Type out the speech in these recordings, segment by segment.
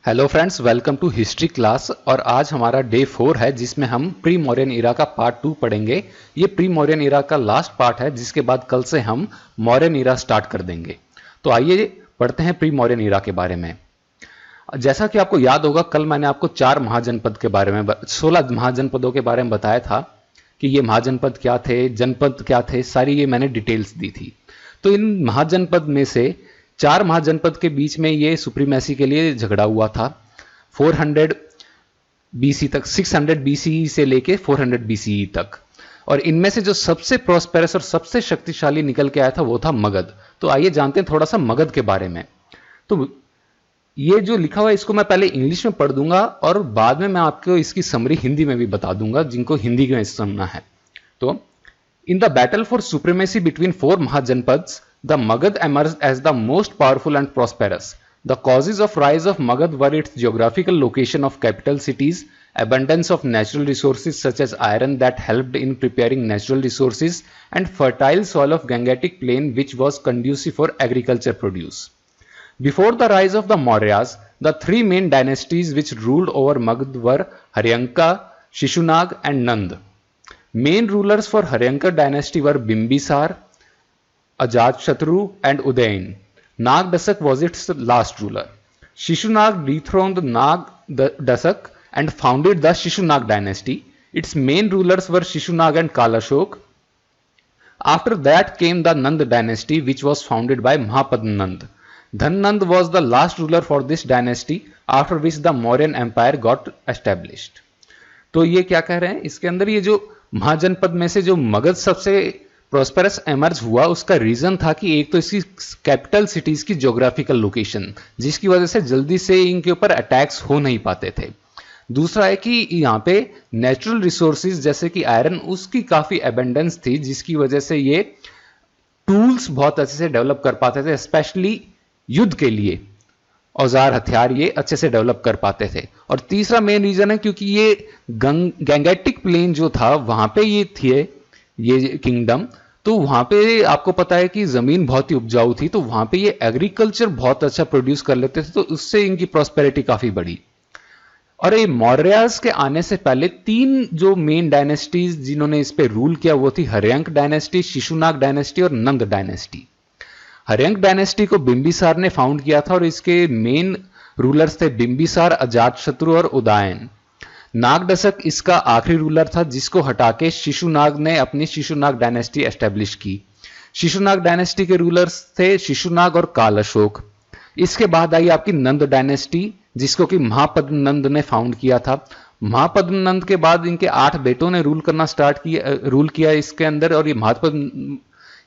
Hello friends, welcome to history class. और आज हमारा डे 4 है जिसमें हम प्री मौर्यन इरा का पार्ट 2 पढ़ेंगे। ये प्री मौर्यन इरा का लास्ट पार्ट है जिसके बाद कल से हम मौर्यन इरा स्टार्ट कर देंगे। तो आइए पढ़ते हैं प्री मौर्यन इरा के बारे में। जैसा कि आपको याद होगा, कल मैंने आपको 4 महाजनपद के बारे में 16 महाजनपदों के बारे में बताया था कि ये महाजनपद क्या थे, जनपद क्या थे, सारी ये मैंने डिटेल्स दी थी। तो इन महाजनपद में से 4 महाजनपद के बीच में ये सुप्रीमेसी के लिए झगड़ा हुआ था 400 बीसी तक, 600 बीसी से लेके 400 बीसी तक। और इनमें से जो सबसे प्रोस्पेरस और सबसे शक्तिशाली निकल के आया था वो था मगध। तो आइए जानते हैं थोड़ा सा मगध के बारे में। तो ये जो लिखा हुआ है इसको मैं पहले इंग्लिश में पढ़ दूंगा और बाद में मैं आपको इसकी समरी हिंदी में भी बता दूंगा जिनको हिंदी में सुनना है। तो in the battle for supremacy between 4 mahajanapadas, the Magad emerged as the most powerful and prosperous. The causes of rise of Magad were its geographical location of capital cities, abundance of natural resources such as iron that helped in preparing natural resources, and fertile soil of Gangetic plain which was conducive for agriculture produce. Before the rise of the Mauryas, the 3 main dynasties which ruled over Magad were Haryanka, Shishunag and Nand. Main rulers for Haryanka dynasty were Bimbisar, Ajatashatru and Udayin. Nagdasak was its last ruler. Shishunag dethroned Nagdasak and founded the Shishunag dynasty. Its main rulers were Shishunag and Kalashok. After that came the Nand dynasty which was founded by Mahapadnand. Dhannand was the last ruler for this dynasty, after which the Mauryan empire got established. तो ये क्या कह रहे हैं इसके अंदर, ये जो महाजनपद में से जो मगध सबसे प्रोस्पेरस एमर्ज हुआ उसका रीजन था कि एक तो इसकी कैपिटल सिटीज की ज्योग्राफिकल लोकेशन, जिसकी वजह से जल्दी से इनके ऊपर अटैक्स हो नहीं पाते थे। दूसरा है कि यहाँ पे नेचुरल रिसोर्सेज जैसे कि आयरन, उसकी काफी एबेंडेंस थी जिसकी वजह से ये टूल्स बहुत अच्छे से डेवलप कर पाते थे, स्पेशली युद्ध के लिए औजार हथियार ये अच्छे से डेवलप कर पाते थे। और तीसरा मेन रीजन है क्योंकि ये गैंगेटिक प्लेन जो था वहां पे ये थे, ये किंगडम, तो वहां पे आपको पता है कि जमीन बहुत ही उपजाऊ थी, तो वहां पे ये एग्रीकल्चर बहुत अच्छा प्रोड्यूस कर लेते थे, तो उससे इनकी प्रॉस्पेरिटी काफी बढ़ी। और ये मौर्यास के आने से पहले 3 जो मेन डायनेस्टीज जिन्होंने इस पे रूल किया वो थी हर्यंक डायनेस्टी, शिशुनाग डायनेस्टी और नंद डायनेस्टी। हर्यंक डायनेस्टी को बिंबिसार ने फाउंड किया था और इसके मेन रूलर्स थे बिंबिसार, अजातशत्रु और उदयन। नागदसक इसका आखिरी रूलर था जिसको हटा के शिशुनाग ने अपनी शिशुनाग डायनेस्टी एस्टेब्लिश की। शिशुनाग डायनेस्टी के रूलर्स थे शिशुनाग और कालअशोक। इसके बाद आई आपकी नंद डायनेस्टी जिसको कि महापद्मनंद ने फाउंड किया था। महापद्मनंद के बाद इनके 8 बेटों ने रूल किया इसके अंदर, और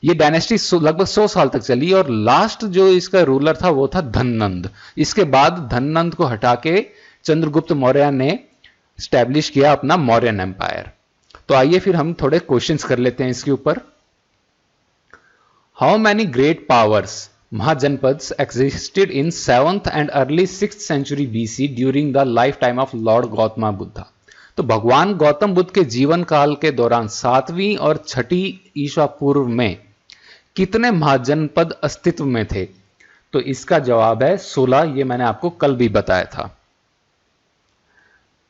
ये डायनेस्टी लगभग 100 साल तक चली और लास्ट जो इसका रूलर था वो था धननंद। इसके बाद धननंद को हटा के चंद्रगुप्त मौर्य ने स्टैब्लिश किया अपना मौर्यन एम्पायर। तो आइए फिर हम थोड़े क्वेश्चंस कर लेते हैं इसके ऊपर। How many great powers mahajanapadas existed in 7th and early 6th century BC during the life time of Lord Gautam Buddha. तो भगवान गौतम बुद्ध के जीवन काल के दौरान 7वीं और 6ठी ईसा पूर्व में कितने महाजनपद अस्तित्व में थे? तो इसका जवाब है 16। ये मैंने आपको कल भी बताया था।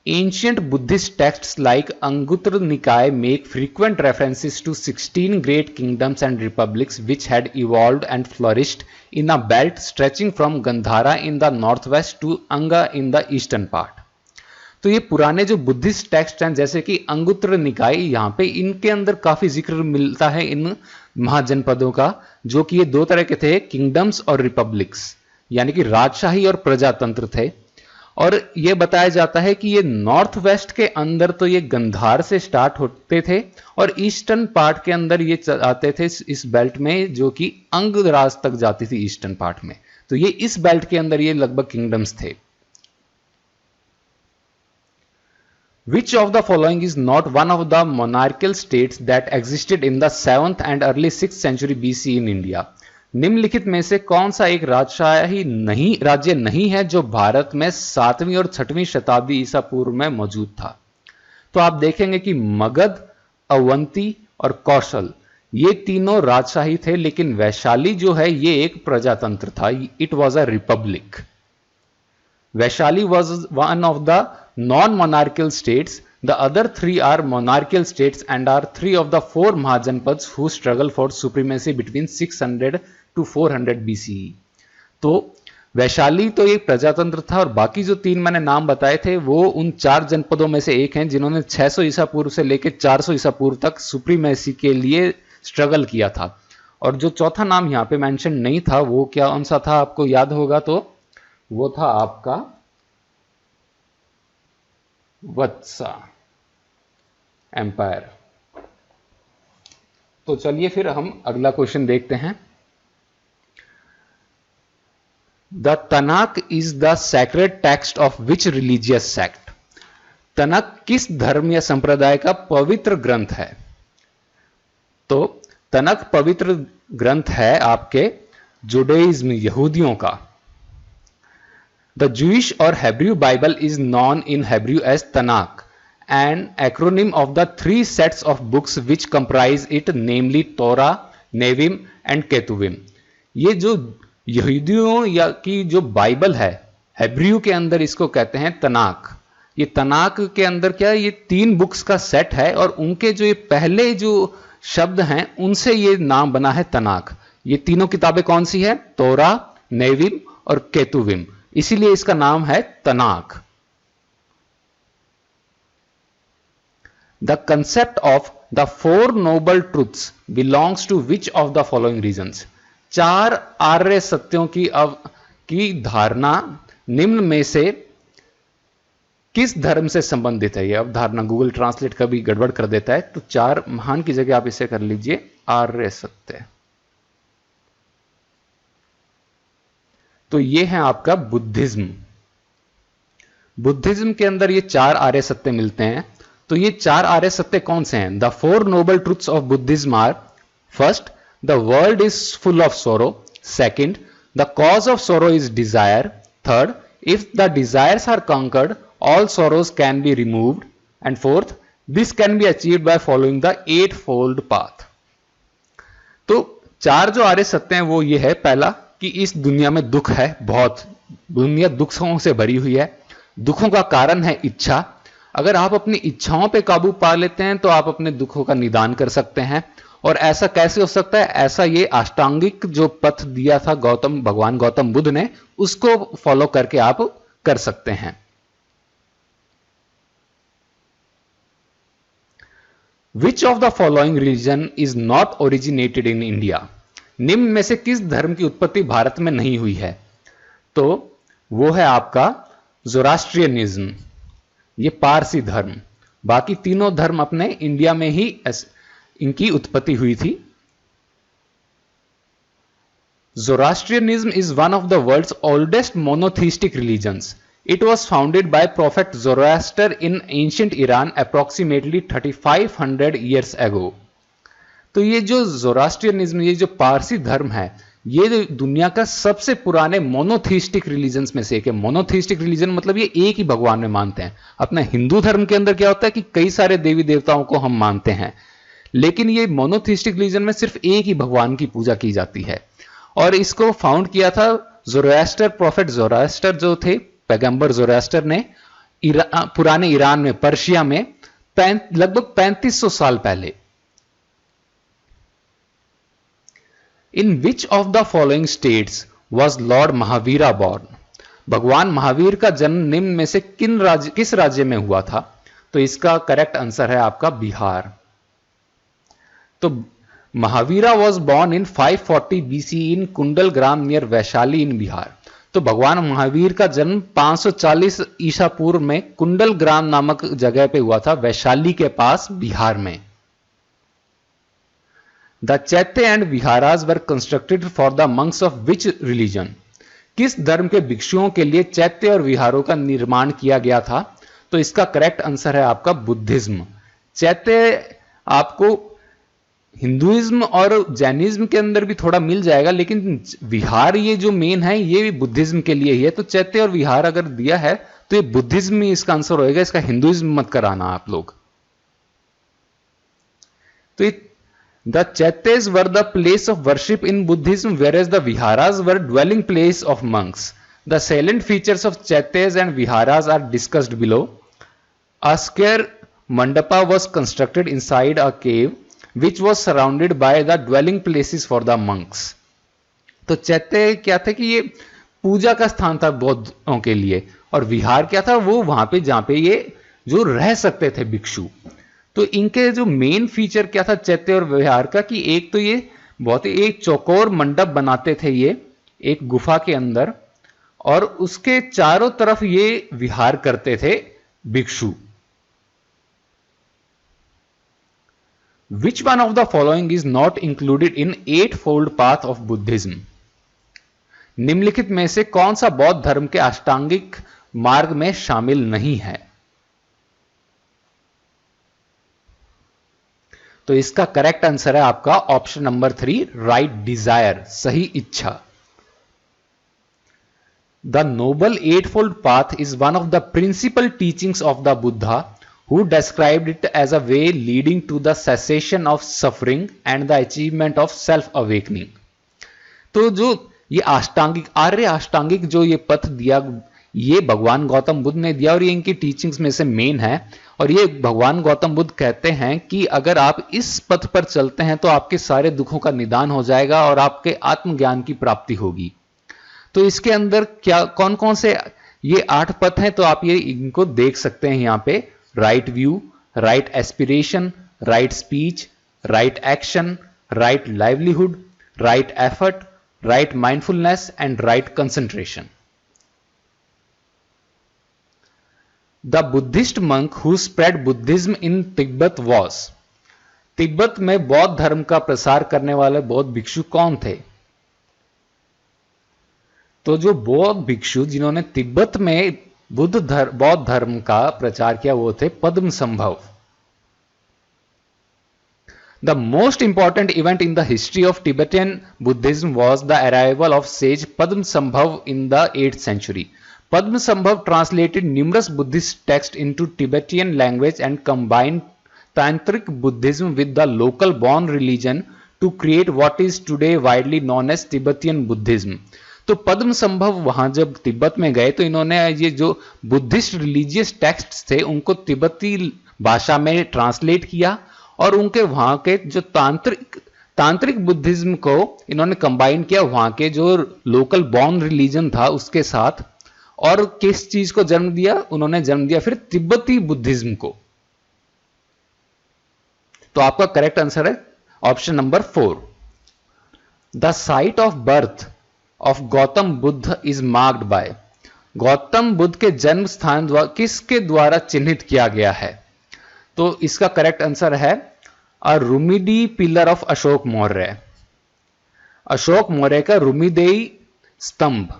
Ancient Buddhist texts like Anguttara Nikaya make frequent references to 16 great kingdoms and republics which had evolved and flourished in a belt stretching from Gandhara in the northwest to Anga in the eastern part. तो ये पुराने जो Buddhist text हैं जैसे कि अंगुत्तर निकाय, यहाँ पे इनके अंदर काफी जिक्र मिलता है इन महाजनपदों का, जो कि ये 2 तरह के थे, किंगडम्स और रिपब्लिक्स, यानी कि राजशाही और प्रजातंत्र थे। और यह बताया जाता है कि ये नॉर्थ वेस्ट के अंदर तो ये गंधार से स्टार्ट होते थे और ईस्टर्न पार्ट के अंदर ये आते थे इस बेल्ट में, जो कि अंगराज तक जाती थी ईस्टर्न पार्ट में। तो ये इस बेल्ट के अंदर ये लगभग किंगडम्स थे। Which of the following is not one of the monarchical states that existed in the 7th and early 6th century BC in India? निम्नलिखित में से कौन सा एक राज्य नहीं है जो भारत में 7वीं और 6वीं शताब्दी ईसा पूर्व में मौजूद था? तो आप देखेंगे कि मगध, अवंती और कौशल ये तीनों राजशाही थे, लेकिन वैशाली जो है ये एक प्रजातंत्र था। It was a republic. Vaishali was one of the non-monarchical states. The other three are monarchical states and are three of the four Mahajanpads who struggle for supremacy between 600 to 400 BCE. तो वैशाली तो एक प्रजातंत्र था और बाकी जो तीन मैंने नाम बताए थे वो उन चार जनपदों में से एक हैं जिन्होंने 600 ईसा पूर्व से लेकर 400 ईसा पूर्व तक सुप्रीमेसी के लिए स्ट्रगल किया था। और जो चौथा नाम यहाँ पे मेंशन नहीं था वो क्या कौन सा था, आपको याद होगा तो वो था आपका वत्सा एम्पायर। तो चलिए फिर हम अगला क्वेश्चन देखते हैं। The Tanakh is the sacred text of which religious sect? Tanakh किस धर्म या संप्रदाय का पवित्र ग्रंथ है? तो तनक पवित्र ग्रंथ है आपके जुडाइज्म यहूदियों का। The Jewish or Hebrew Bible is known in Hebrew as Tanakh, an acronym of the three sets of books which comprise it, namely Torah, Nevi'im and केतुविम। ये जो यहूदियों या की जो बाइबल है हेब्रू के अंदर इसको कहते हैं तनाक। ये तनाक के अंदर क्या है, ये तीन बुक्स का सेट है और उनके जो ये पहले जो शब्द हैं उनसे ये नाम बना है तनाक। ये तीनों किताबें कौन सी है? तोरा, नेविम और केतुविम, इसीलिए इसका नाम है Tanakh. The concept of the four noble truths belongs to which of the following religions? चार आर्य सत्यों की धारणा निम्न में से किस धर्म से संबंधित है? यह अवधारणा गूगल ट्रांसलेट कभी गड़बड़ कर देता है, तो चार महान की जगह आप इसे कर लीजिए आर्य सत्य। तो ये है आपका बुद्धिज्म। बुद्धिज्म के अंदर ये चार आर्य सत्य मिलते हैं। तो ये चार आर्य सत्य कौन से हैं? The four noble truths of Buddhism are: first, the world is full of sorrow; second, the cause of sorrow is desire; third, if the desires are conquered all sorrows can be removed, and fourth, this can be achieved by following the eightfold path. तो चार जो आर्य सत्य हैं वो ये है, पहला कि इस दुनिया में दुख है, बहुत दुनिया दुखों से भरी हुई है। दुखों का कारण है इच्छा। अगर आप अपनी इच्छाओं पे काबू पा लेते हैं तो आप अपने दुखों का निदान कर सकते हैं। और ऐसा कैसे हो सकता है? ऐसा ये अष्टांगिक जो पथ दिया था भगवान गौतम बुद्ध ने, उसको फॉलो करके आप कर सकते हैं। Which of the following religion is not originated in India? निम्न में से किस धर्म की उत्पत्ति भारत में नहीं हुई है? तो वो है आपका ज़ोरास्ट्रियनिज्म, ये पारसी धर्म। बाकी तीनों धर्म अपने इंडिया में ही इनकी उत्पत्ति हुई थी। Zoroastrianism is one of the world's oldest monotheistic religions. It was founded by Prophet Zoroaster in ancient Iran approximately 3500 years ago. तो ये जो ज़ोरास्ट्रियनिज्म, ये जो पारसी धर्म है, ये दुनिया का सबसे पुराने मोनोथीस्टिक रिलीजन्स में से एक है। मोनोथीस्टिक रिलीजन मतलब ये एक ही भगवान में मानते हैं। अपना हिंदू धर्म के अंदर क्या होता है कि कई सारे देवी देवताओं को हम मानते हैं, लेकिन ये मोनोथीस्टिक रिलीजन में सिर्फ एक ही भगवान की पूजा की जाती है। और इसको फाउंड किया था ज़ोरास्टर, प्रॉफेट ज़ोरास्टर जो थे, पैगंबर ज़ोरास्टर ने पुराने ईरान में, पर्शिया में लगभग 3500 साल पहले। In which of the following states was Lord Mahavira born? भगवान महावीर का जन्म निम्न में से किस राज्य में हुआ था? तो इसका करेक्ट आंसर है आपका बिहार। तो Mahavira was born in 540 BC इन कुंडल ग्राम नियर वैशाली इन बिहार। तो भगवान महावीर का जन्म 540 ईसा पूर्व में कुंडल ग्राम नामक जगह पे हुआ था, वैशाली के पास, बिहार में। द चैत्य and विहारास were constructed for the monks of which religion? किस धर्म के भिक्षुओं के लिए चैत्य और विहारों का निर्माण किया गया था? तो इसका करेक्ट आंसर है आपका बुद्धिज्म। चैत्य आपको हिंदुइज्म और जैनिज्म के अंदर भी थोड़ा मिल जाएगा, लेकिन विहार ये जो मेन है ये भी बुद्धिज्म के लिए ही है। तो चैत्य और विहार अगर दिया है तो ये बुद्धिज्म ही इसका आंसर होएगा, इसका हिंदुइज्म मत कराना आप लोग। तो the chaityas were the place of worship in Buddhism, whereas the viharas were dwelling place of monks. The salient features of chaityas and viharas are discussed below. A square mandapa was constructed inside a cave which was surrounded by the dwelling places for the monks. तो चैत्य क्या था कि ये पूजा का स्थान था बौद्धों के लिए, और विहार क्या था, वो वहां पे जहां पे ये जो रह सकते थे भिक्षु। तो इनके जो मेन फीचर क्या था चैत्य और विहार का, कि एक तो ये बहुत ही एक चौकोर मंडप बनाते थे ये एक गुफा के अंदर, और उसके चारों तरफ ये विहार करते थे भिक्षु। Which one of the following is not included in eightfold path of Buddhism? निम्नलिखित में से कौन सा बौद्ध धर्म के अष्टांगिक मार्ग में शामिल नहीं है? तो इसका करेक्ट आंसर है आपका ऑप्शन नंबर 3, राइट डिजायर, सही इच्छा। The Noble Eightfold Path is one of the principal teachings of the Buddha, who described it as a way leading to the cessation of suffering and the achievement of self-awakening. तो जो ये अष्टांगिक आर्य अष्टांगिक जो ये पथ दिया, ये भगवान गौतम बुद्ध ने दिया, और ये इनकी टीचिंग्स में से मेन है। और ये भगवान गौतम बुद्ध कहते हैं कि अगर आप इस पथ पर चलते हैं तो आपके सारे दुखों का निदान हो जाएगा और आपके आत्मज्ञान की प्राप्ति होगी। तो इसके अंदर क्या कौन कौन से ये 8 पथ हैं, तो आप ये इनको देख सकते हैं यहाँ पे। Right view, right aspiration, right speech, right action, right livelihood, right effort, right mindfulness and right concentration. The Buddhist monk who spread Buddhism in Tibet was. Tibet में बौद्ध धर्म का प्रसार करने वाले बौद्ध भिक्षु कौन थे? तो जो बौद्ध भिक्षु जिन्होंने तिब्बत में बौद्ध धर्म का प्रचार किया वो थे Padmasambhava. The most important event in the history of Tibetan Buddhism was the arrival of sage Padmasambhav in the 8th century. Padmasambhav translated numerous Buddhist texts into Tibetan language and combined Tantric Buddhism with the local born religion to create what is today widely known as Tibetan Buddhism. तो पद्मसंभव वहां जब तिब्बत में गए तो इन्होंने ये जो Buddhist religious text थे उनको तिब्बती भाषा में ट्रांसलेट किया, और उनके वहां के जो तांत्रिक बुद्धिज्म को इन्होंने कंबाइन किया वहां के जो लोकल बॉर्न रिलीजन था उसके साथ। और किस चीज को जन्म दिया? उन्होंने जन्म दिया फिर तिब्बती बुद्धिज्म को। तो आपका करेक्ट आंसर है option number 4। The site of birth of Gautam Buddha is marked bye. Gautam Buddha के जन्म स्थान किसके द्वारा चिन्हित किया गया है? तो इसका करेक्ट आंसर है a Rummindei pillar of Ashok Maurya. Ashok Maurya का रुमिदेई स्तंभ।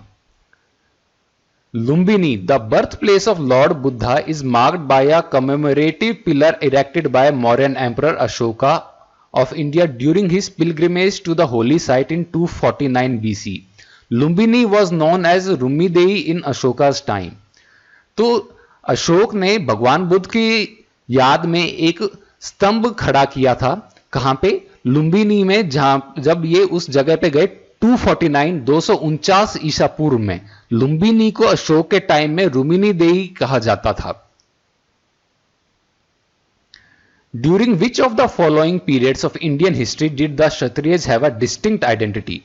Lumbini, the birth place of Lord Buddha, is marked by a commemorative pillar erected by Mauryan emperor Ashoka of India during his pilgrimage to the holy site in 249 BC. Lumbini was known as Rumidei in Ashoka's time. तो अशोक ने भगवान बुद्ध की याद में एक स्तंभ खड़ा किया था। कहां पे? लुम्बिनी में, जहां जब ये उस जगह पे गए 249 ईसा पूर्व में। लुम्बिनी को अशोक के टाइम में रुमिनी देई कहा जाता था। During which of the following periods of Indian history did the Kshatriyas have a distinct identity?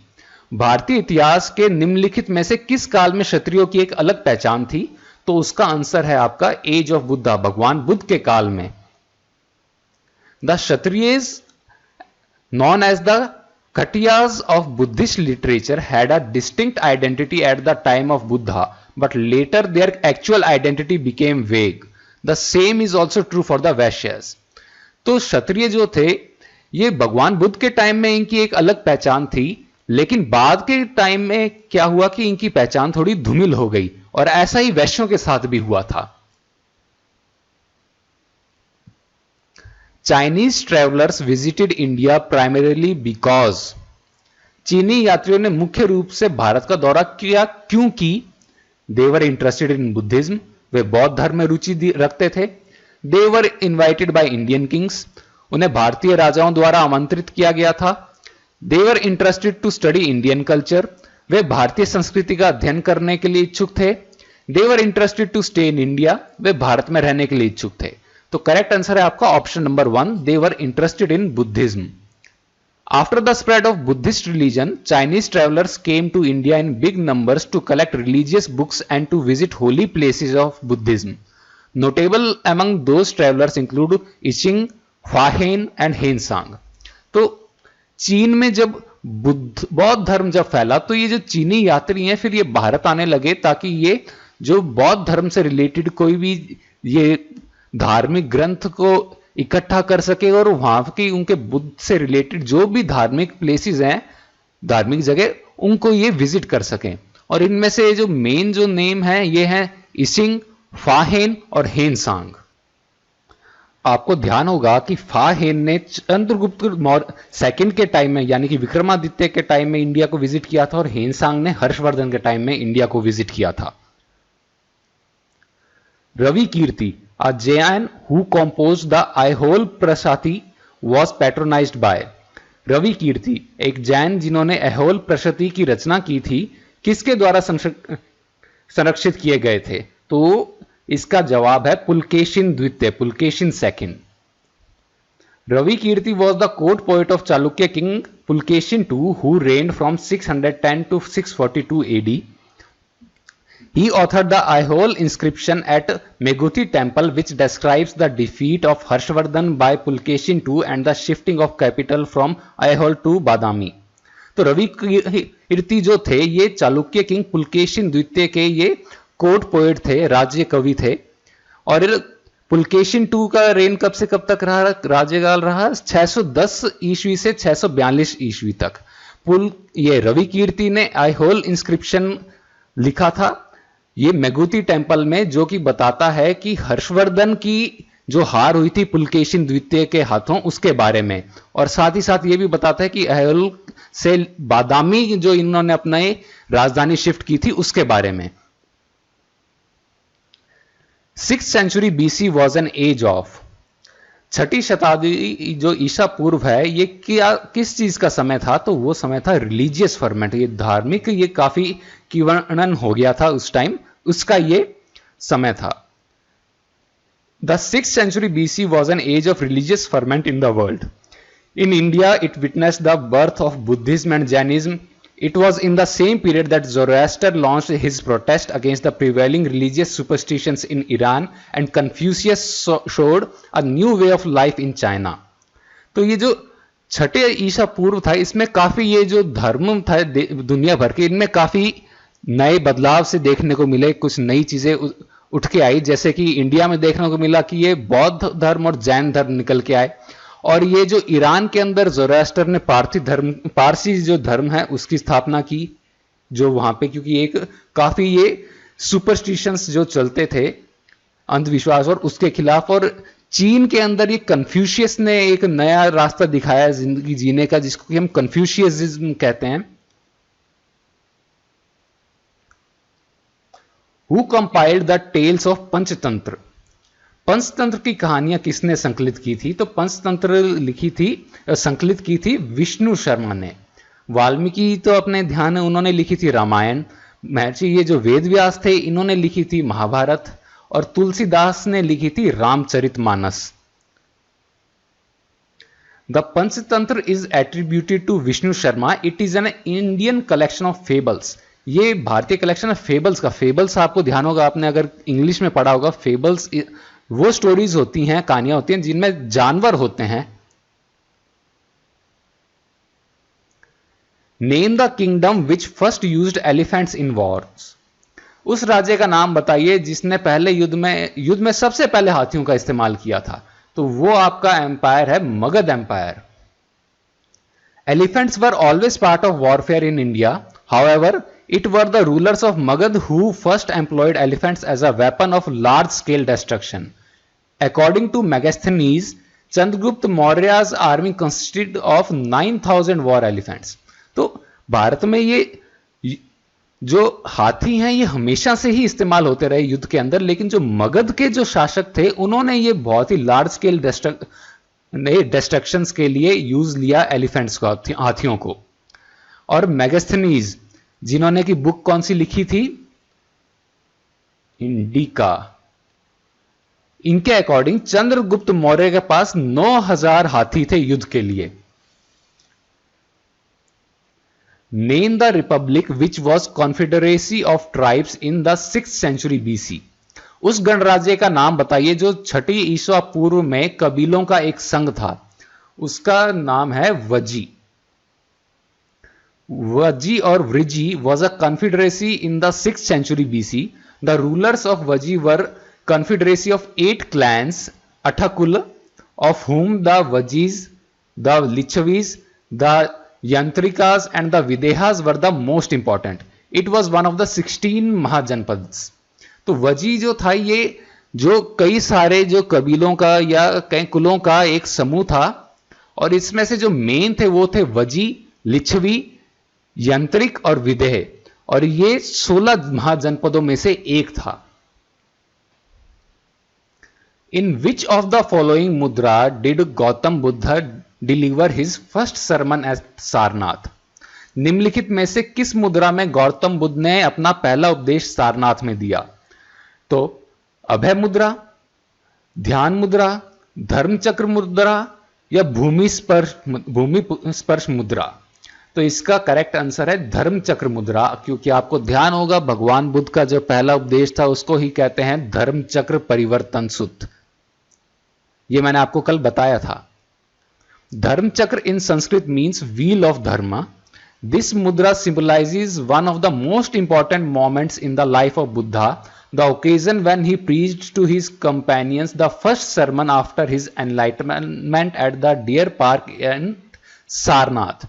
भारतीय इतिहास के निम्नलिखित में से किस काल में क्षत्रियों की एक अलग पहचान थी? तो उसका आंसर है आपका एज ऑफ बुद्धा, भगवान बुद्ध के काल में। The Kshatriyas, known as the Khatiyas of Buddhist literature, had a distinct identity at the time of Buddha, but later their actual identity became vague. The same is also true for the Vaishyas. तो क्षत्रिय जो थे ये भगवान बुद्ध के time में इनकी एक अलग पहचान थी, लेकिन बाद के टाइम में क्या हुआ कि इनकी पहचान थोड़ी धूमिल हो गई, और ऐसा ही वैश्यों के साथ भी हुआ था। Chinese travellers visited India primarily because. चीनी यात्रियों ने मुख्य रूप से भारत का दौरा किया क्योंकि दे वर इंटरेस्टेड इन बुद्धिज्म, वे बौद्ध धर्म में रुचि रखते थे। They were invited by Indian kings, उन्हें भारतीय राजाओं द्वारा आमंत्रित किया गया था। They were interested to study Indian culture, वे भारतीय संस्कृति का अध्ययन करने के लिए इच्छुक थे। They were interested to stay in India, वे भारत में रहने के लिए इच्छुक थे। तो करेक्ट आंसर है आपका option number 1, they were interested in Buddhism. After the spread of Buddhist religion, Chinese travelers came to India in big numbers to collect religious books and to visit holy places of Buddhism. Notable among those travelers include I Ching, Fa Hien and Hien Sang. तो चीन में जब बौद्ध धर्म जब फैला तो ये जो चीनी यात्री हैं फिर ये भारत आने लगे ताकि ये जो बौद्ध धर्म से रिलेटेड कोई भी ये धार्मिक ग्रंथ को इकट्ठा कर सके और वहां की उनके बुद्ध से रिलेटेड जो भी धार्मिक प्लेसेस हैं, धार्मिक जगह, उनको ये विजिट कर सकें। और इनमें से जो मेन जो नेम है ये है इसिंग, फाहेन और हेनसांग। आपको ध्यान होगा कि फाहेन ने चंद्रगुप्त सेकंड के टाइम में यानी कि विक्रमादित्य के टाइम में इंडिया को विजिट किया था और हेनसांग ने हर्षवर्धन के टाइम में इंडिया को विजिट किया था। रवि कीर्ति, a Jain who composed the Aihole Prashati was patronized by। Ravi कीर्ति एक जैन जिन्होंने ऐहोल प्रशति की रचना की थी, किसके द्वारा संरक्षित किए गए थे? तो इसका जवाब है पुलकेशिन द्वितीय, Pulakeshin second. Ravi Kirti was the court poet of Chalukya king Pulkeshin II who reigned from 610 to 642 AD. He authored the Aihole inscription at Meguti temple which describes the defeat of Harshvardhan by Pulkeshin II and the shifting of capital from Aihole to Badami। तो रवि कीर्ति जो थे ये Chalukya king Pulakeshin द्वितीय के ये court poet थे, राज्य कवि थे। और पुलकेशिन II का रेन कब से कब तक रहा, राज्यकाल रहा 610 ईस्वी से 642 ईस्वी तक। ये रवि कीर्ति ने आईहोल इंस्क्रिप्शन लिखा था ये मेगुती टेंपल में, जो कि बताता है कि हर्षवर्धन की जो हार हुई थी पुलकेशिन द्वितीय के हाथों उसके बारे में। और साथ ही साथ ये भी बताता है कि अहल से बादामी जो इन्होंने अपने राजधानी शिफ्ट की थी उसके बारे में। 6th century BC was an age of। छठी शताब्दी जो ईसा पूर्व है ये क्या किस चीज का समय था? तो वो समय था रिलीजियस फर्मेंट, ये धार्मिक, ये काफी वर्णन हो गया था उस टाइम, उसका ये समय था। The 6th century BC was an age of religious ferment in the world. In India, it witnessed the birth of Buddhism and Jainism. It was in the same period that Zoroaster launched his protest against the prevailing religious superstitions in Iran and Confucius showed a new way of life in China। तो ये जो छठे ईसा पूर्व था इसमें काफी ये जो धर्म था दुनिया भर के, इनमें काफी नए बदलाव से देखने को मिले, कुछ नई चीजें उठ के आई। जैसे कि इंडिया में देखने को मिला कि ये बौद्ध धर्म और जैन धर्म निकल के आए। और ये जो ईरान के अंदर ज़ोरास्टर ने पारसी जो धर्म है उसकी स्थापना की, जो वहां पे, क्योंकि एक काफी ये सुपरस्टिशंस जो चलते थे, अंधविश्वास, और उसके खिलाफ। और चीन के अंदर ये कन्फ्यूशियस ने एक नया रास्ता दिखाया जिंदगी जीने का, जिसको कि हम कन्फ्यूशियसिज्म कहते हैं। Who compiled the tales of Panchatantra? Panchatantra की कहानियां किसने संकलित की थी? तो पंचतंत्र संकलित की थी विष्णु शर्मा ने। वाल्मीकि तो अपने ध्यान में उन्होंने लिखी थी रामायण। महर्षि ये जो वेद व्यास थे इन्होंने लिखी थी महाभारत। और तुलसीदास ने लिखी थी Ramcharitmanas. The Panchatantra is attributed to Vishnu Sharma. It is an Indian collection of fables. ये भारतीय कलेक्शन है फेबल्स का। फेबल्स आपको ध्यान होगा, आपने अगर इंग्लिश में पढ़ा होगा, फेबल्स वो स्टोरीज होती हैं, कहानियां होती हैं जिनमें जानवर होते हैं। Name the kingdom which first used elephants in Wars. उस राज्य का नाम बताइए जिसने पहले युद्ध में सबसे पहले हाथियों का इस्तेमाल किया था। तो वो आपका एम्पायर है Magadh empire. Elephants were always part of warfare in India. However, it were the rulers of Magad who first employed elephants as a weapon of large scale destruction. According to Megasthenes, Chandragupta Maurya's army consisted of 9,000 war elephants. तो भारत में ये जो हाथी हैं ये हमेशा से ही इस्तेमाल होते रहे युद्ध के अंदर, लेकिन जो मगध के जो शासक थे उन्होंने ये बहुत ही लार्ज स्केल डिस्ट्रक्शंस के लिए यूज लिया एलिफेंट्स को, हाथियों को। और मेगास्थनीज जिन्होंने की बुक कौन सी लिखी थी? इंडिका। इनके अकॉर्डिंग चंद्रगुप्त मौर्य के पास 9000 हाथी थे युद्ध के लिए। Name the republic which was confederacy of tribes in the 6th century BC. उस गणराज्य का नाम बताइए जो 6ठी ईसा पूर्व में कबीलों का एक संघ था। उसका नाम है Vajji. Vajji or Vriji was a confederacy in the 6th century BC. The rulers of Vajji were confederacy of 8 clans, Athakul, of whom the Vajis, the Lichavis, the Yantrikas and the Videhas were the most important. It was one of the 16 mahajanapadas. तो वजी जो था ये जो कई सारे जो कबीलों का या कई कुलों का एक समूह था, और इसमें से जो मेन थे वो थे वजी, लिच्छवी, यंत्रिक और विदेह, और ये 16 महाजनपदों में से एक था। In which of the following mudra did Gautam Buddha deliver his first sermon at Sarnath? निम्नलिखित में से किस मुद्रा में गौतम बुद्ध ने अपना पहला उपदेश सारनाथ में दिया? तो अभय मुद्रा, ध्यान मुद्रा, धर्म चक्र मुद्रा या भूमि स्पर्श मुद्रा? तो इसका करेक्ट आंसर है धर्म चक्र मुद्रा, क्योंकि आपको ध्यान होगा भगवान बुद्ध का जो पहला उपदेश था उसको ही कहते हैं धर्म चक्र परिवर्तन सूत्र। ये मैंने आपको कल बताया था। Dharma chakra in Sanskrit means wheel of dharma. This mudra symbolises one of the most important moments in the life of Buddha, the occasion when he preached to his companions the first sermon after his enlightenment at the deer park in Sarnath.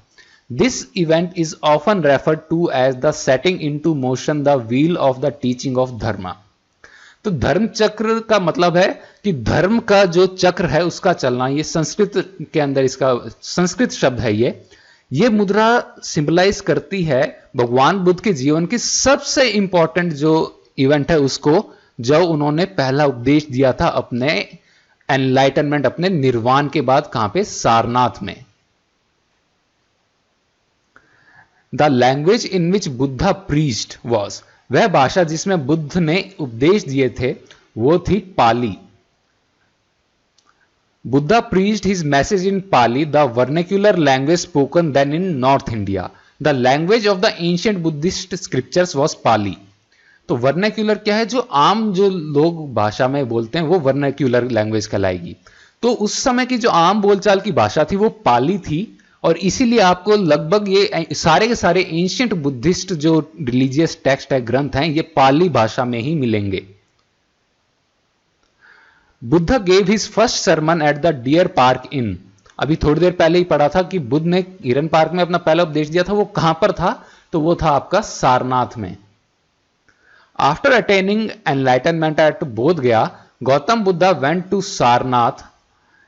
This event is often referred to as the setting into motion the wheel of the teaching of dharma. तो धर्म चक्र का मतलब है कि धर्म का जो चक्र है उसका चलना। ये संस्कृत के अंदर इसका संस्कृत शब्द है। ये मुद्रा सिंबलाइज करती है भगवान बुद्ध के जीवन की सबसे इंपॉर्टेंट जो इवेंट है उसको, जब उन्होंने पहला उपदेश दिया था अपने एनलाइटनमेंट, अपने निर्वाण के बाद। कहां पे? सारनाथ में। The language in which Buddha preached was, वह भाषा जिसमें बुद्ध ने उपदेश दिए थे वो थी Pali. Buddha preached his message in Pali, the vernacular language spoken then in north India. The language of the ancient Buddhist scriptures was Pali. तो वर्नेक्युलर क्या है? जो आम जो लोग भाषा में बोलते हैं वो वर्नेक्युलर लैंग्वेज कहलाएगी। तो उस समय की जो आम बोलचाल की भाषा थी वो पाली थी, और इसीलिए आपको लगभग ये सारे के सारे एंशिएंट बुद्धिस्ट जो रिलीजियस टेक्स्ट है, ग्रंथ हैं, ये पाली भाषा में ही मिलेंगे। Buddha gave his first sermon eight the deer park इन। अभी थोड़ी देर पहले ही पढ़ा था कि बुद्ध ने हिरन पार्क में अपना पहला उपदेश दिया था। वो कहां पर था? तो वो था आपका सारनाथ में। After attaining enlightenment at Bodh Gaya, Gautam Buddha went to Sarnath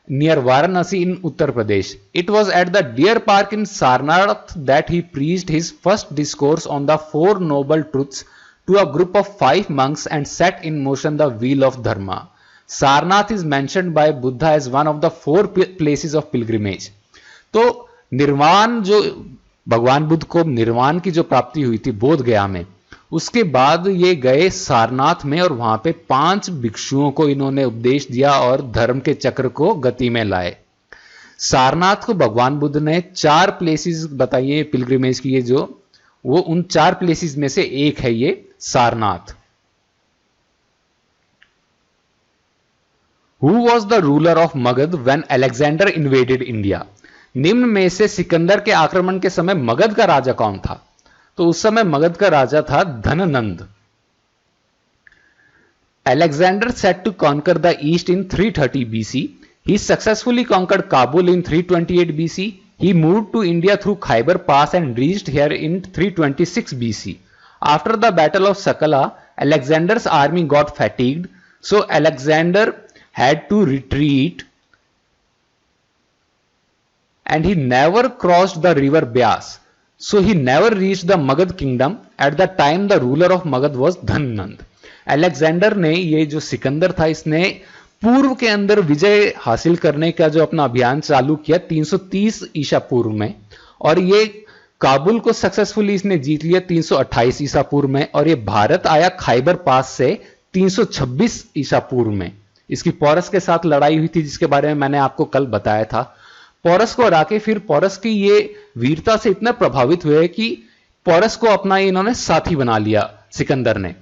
near Varanasi in Uttar Pradesh. It was at the Deer Park in Sarnath that he preached his first discourse on the Four Noble Truths to a group of 5 monks and set in motion the wheel of Dharma. Sarnath is mentioned by Buddha as one of the 4 places of pilgrimage. तो निर्वाण जो भगवान बुद्ध को निर्वाण की जो प्राप्ति हुई थी बोध गया में, उसके बाद ये गए सारनाथ में और वहां पे 5 भिक्षुओं को इन्होंने उपदेश दिया और धर्म के चक्र को गति में लाए। सारनाथ को भगवान बुद्ध ने 4 प्लेसेस बताइए पिलग्रिमेज की, ये जो वो उन 4 प्लेसेस में से एक है ये Sarnath. Who was the ruler of Magध when Alexander invaded India? निम्न में से सिकंदर के आक्रमण के समय मगध का राजा कौन था? तो उस समय मगध का राजा था Dhananand. Alexander set to conquer the east in 330 BC. He successfully conquered Kabul in 328 BC. He moved to India through Khyber Pass and reached here in 326 BC. After the Battle of Sakala, Alexander's army got fatigued, so Alexander had to retreat and he never crossed the river Byas. So he never reached the Magध kingdom. At the time the ruler of Magध was Dhananand. Alexander ने, ये जो सिकंदर था, इसने पूर्व के अंदर विजय हासिल करने का जो अपना अभियान चालू किया 330 ईसा पूर्व में, और ये काबुल को सक्सेसफुली इसने जीत लिया 328 ईसा पूर्व में, और ये भारत आया खाइबर पास से 326 ईसा पूर्व में। इसकी पोरस के साथ लड़ाई हुई थी जिसके बारे में मैंने आपको कल बताया था। पोरस को हरा के फिर पोरस की ये वीरता से इतना प्रभावित हुए कि पोरस को अपना इन्होंने साथी बना लिया सिकंदर ने।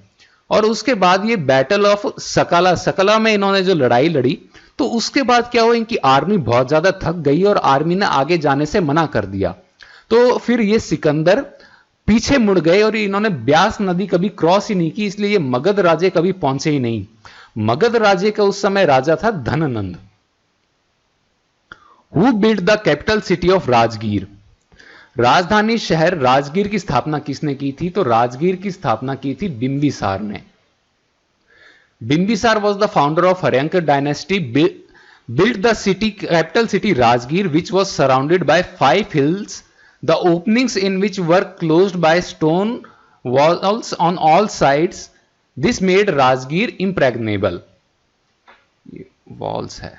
और उसके बाद ये बैटल ऑफ सकला में इन्होंने जो लड़ाई लड़ी, तो उसके बाद क्या हुआ, इनकी आर्मी बहुत ज्यादा थक गई और आर्मी ने आगे जाने से मना कर दिया। तो फिर ये सिकंदर पीछे मुड़ गए और इन्होंने ब्यास नदी कभी क्रॉस ही नहीं की, इसलिए ये मगध राज्य कभी पहुंचे ही नहीं। मगध राज्य का उस समय राजा था Dhananand. Who build the capital city of Rajgir? राजधानी शहर राजगीर की स्थापना किसने की थी? तो राजगीर की स्थापना की थी बिंबिसार ने। Bimbisara was the founder of Haryanka dynasty, built the city capital city Rajgir, which was surrounded by 5 hills, the openings in which were closed by stone walls on all sides. This made Rajgir impregnable. Walls है।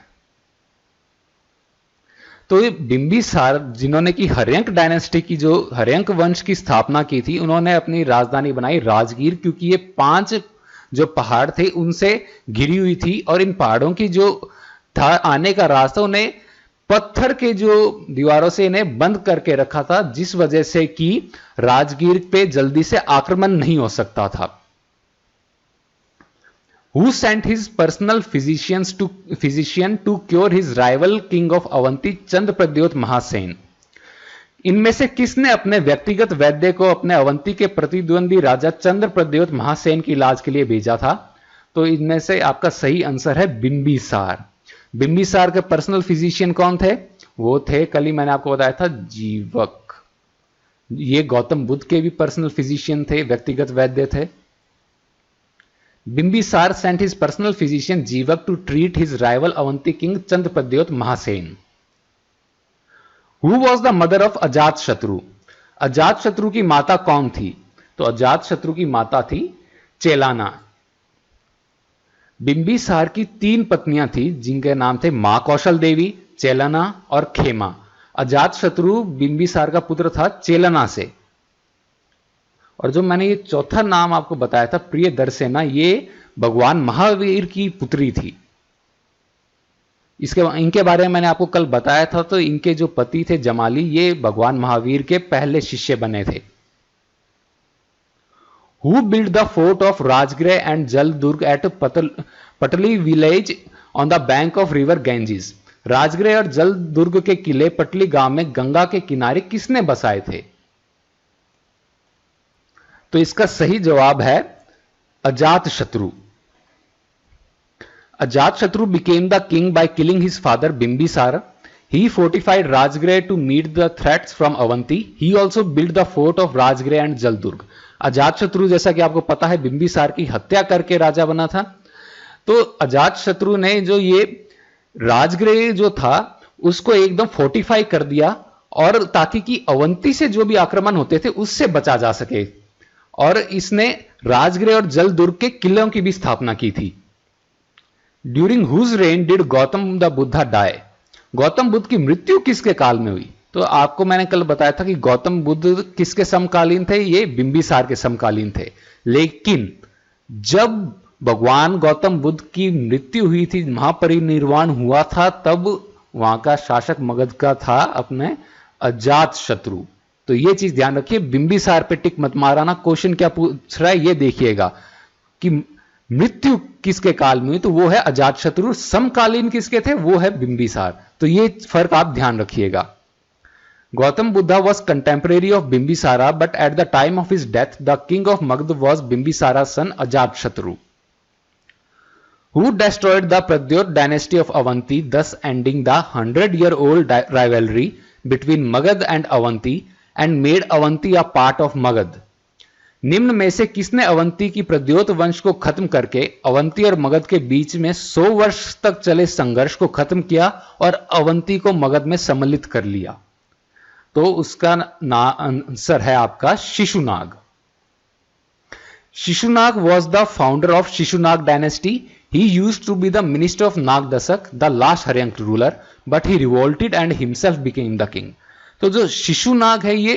तो ये बिंबिसार जिन्होंने की Haryanka dynasty की, जो हर्यंक वंश की स्थापना की थी, उन्होंने अपनी राजधानी बनाई राजगीर, क्योंकि ये 5 जो पहाड़ थे उनसे घिरी हुई थी और इन पहाड़ों की जो था आने का रास्ता उन्हें पत्थर के जो दीवारों से इन्हें बंद करके रखा था, जिस वजह से कि राजगीर पे जल्दी से आक्रमण नहीं हो सकता था। Who sent his personal physician to cure his rival king of Avanti, चंद्रप्रद्योत Mahasen? इनमें से किसने अपने व्यक्तिगत वैद्य को अपने अवंती के प्रतिद्वंदी राजा चंद्रप्रद्योत महासेन की इलाज के लिए भेजा था? तो इनमें से आपका सही आंसर है बिंबिसार। बिंबिसार के पर्सनल फिजिशियन कौन थे? वो थे, कल ही मैंने आपको बताया था, जीवक। ये गौतम बुद्ध के भी पर्सनल फिजिशियन थे, व्यक्तिगत वैद्य थे। Bimbisara sent his personal physician Jivaka to treat his rival Avanti king Chandrapradyota Mahasena. Who was the mother of अजात शत्रु? अजात शत्रु की माता कौन थी? तो अजात शत्रु की माता थी चेलाना। बिंबिसार की 3 पत्नियां थी जिनके नाम थे मां कौशल देवी, चेलाना और खेमा। अजात शत्रु बिंबिसार का पुत्र था चेलाना से। और जो मैंने ये चौथा नाम आपको बताया था प्रियदर्शना, ये भगवान महावीर की पुत्री थी। इनके बारे में मैंने आपको कल बताया था। तो इनके जो पति थे जमाली, ये भगवान महावीर के पहले शिष्य बने थे। Who built the fort of Rajgir and Jal Durg at Patali village on the bank of river Ganges? Rajgriha और जल दुर्ग के किले पटली गांव में गंगा के किनारे किसने बसाए थे? तो इसका सही जवाब है अजात शत्रु। Ajatshatu became the king by killing his father Bimbisara. He fortified Rajgir to meet the threats from Avanti. He also built the fort of Rajgir and Jaldurg. Ajatashatru जैसा कि आपको पता है बिंबिसार की हत्या करके राजा बना था। तो अजातशत्रु ने जो ये राजगृह जो था उसको एकदम फोर्टिफाई कर दिया, और ताकि कि अवंती से जो भी आक्रमण होते थे उससे बचा जा सके। और इसने राजगृह और जलदुर्ग के किलों की भी स्थापना की थी। During whose reign did Gautam the Buddha die? Gautam Buddha की मृत्यु किसके काल में हुई? तो आपको मैंने कल बताया था कि गौतम बुद्ध किसके समकालीन थे? ये बिंबिसार के समकालीन थे। लेकिन जब भगवान गौतम बुद्ध की मृत्यु हुई थी, महापरिनिर्वाण हुआ था, तब वहां का शासक मगध का था अपने अजातशत्रु। तो ये चीज ध्यान रखिए, बिंबिसार पे टिक मत माराना। क्वेश्चन क्या पूछ रहा है ये देखिएगा कि मृत्यु किसके काल में हुई, तो वो है अजातशत्रु। समकालीन किसके थे? वो है बिंबिसार। तो ये फर्क आप ध्यान रखिएगा। Gautam Buddha was contemporary of Bimbisara, but at the time of his death the king of Magadha was Bimbisara son Ajatashatru. Who destroyed the Pradyot dynasty of Avanti, thus ending the 100-year-old rivalry between Magad and Avanti and made Avanti a part of Magad? निम्न में से किसने अवंती की प्रद्योत वंश को खत्म करके अवंती और मगध के बीच में 100 वर्ष तक चले संघर्ष को खत्म किया और अवंती को मगध में सम्मिलित कर लिया? तो उसका आंसर है आपका Shishunag. Shishunag was the founder of Shishunag dynasty. He used to be the minister of Nagdasak, the last Haryank ruler, but he revolted and himself became the king. तो जो शिशुनाग है ये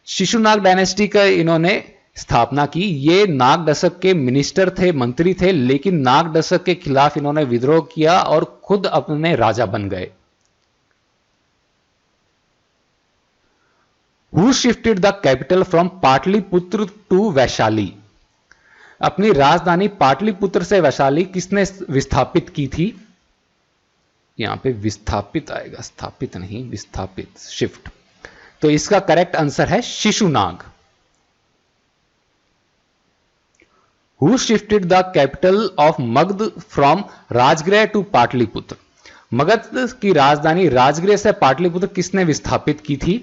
शिशुनाग डायनेस्टी का इन्होंने स्थापना की। ये नागदशक के मिनिस्टर थे, मंत्री थे, लेकिन नागदशक के खिलाफ इन्होंने विद्रोह किया और खुद अपने राजा बन गए। Who shifted the capital from Pataliputra to Vaishali? अपनी राजधानी पाटलिपुत्र से वैशाली किसने विस्थापित की थी? यहां पे विस्थापित आएगा, स्थापित नहीं, विस्थापित, शिफ्ट। तो इसका करेक्ट आंसर है Shishunag. Who shifted the capital of Magadh from Rajgriha to Pataliputra? Magadh की राजधानी राजगृह से पाटलिपुत्र किसने विस्थापित की थी?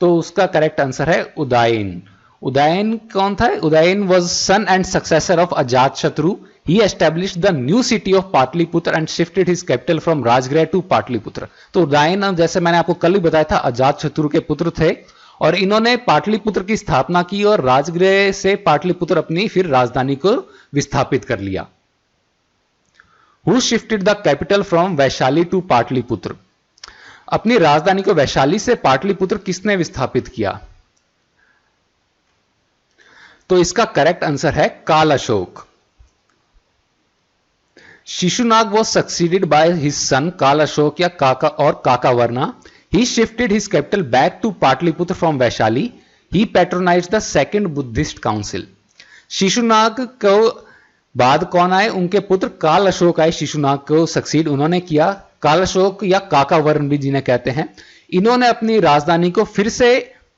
तो उसका करेक्ट आंसर है उदयन। उदयन कौन था? Udayan was son and successor of Ajatashatru. He established the new city of Pataliputra and shifted his capital from Rajgriha to Pataliputra. तो उदयन, जैसे मैंने आपको कल ही बताया था, अजात शत्रु के पुत्र थे और इन्होंने पाटलिपुत्र की स्थापना की और राजगृह से पाटलिपुत्र अपनी फिर राजधानी को विस्थापित कर लिया। Who shifted the capital from Vaishali to Pataliputra? अपनी राजधानी को वैशाली से पाटलिपुत्र किसने विस्थापित किया? तो इसका करेक्ट आंसर है काल Ashok. Shishunaga was succeeded by his son काल अशोक या काकावर्ना। He shifted his capital back to Patliputra from Vaishali. He patronized the second Buddhist council। Shishunaga को बाद कौन आए? उनके पुत्र काल अशोक आए शिशुनाग को सक्सीड उन्होंने किया। काल अशोक या काकावर्ण भी जिन्हें कहते हैं, इन्होंने अपनी राजधानी को फिर से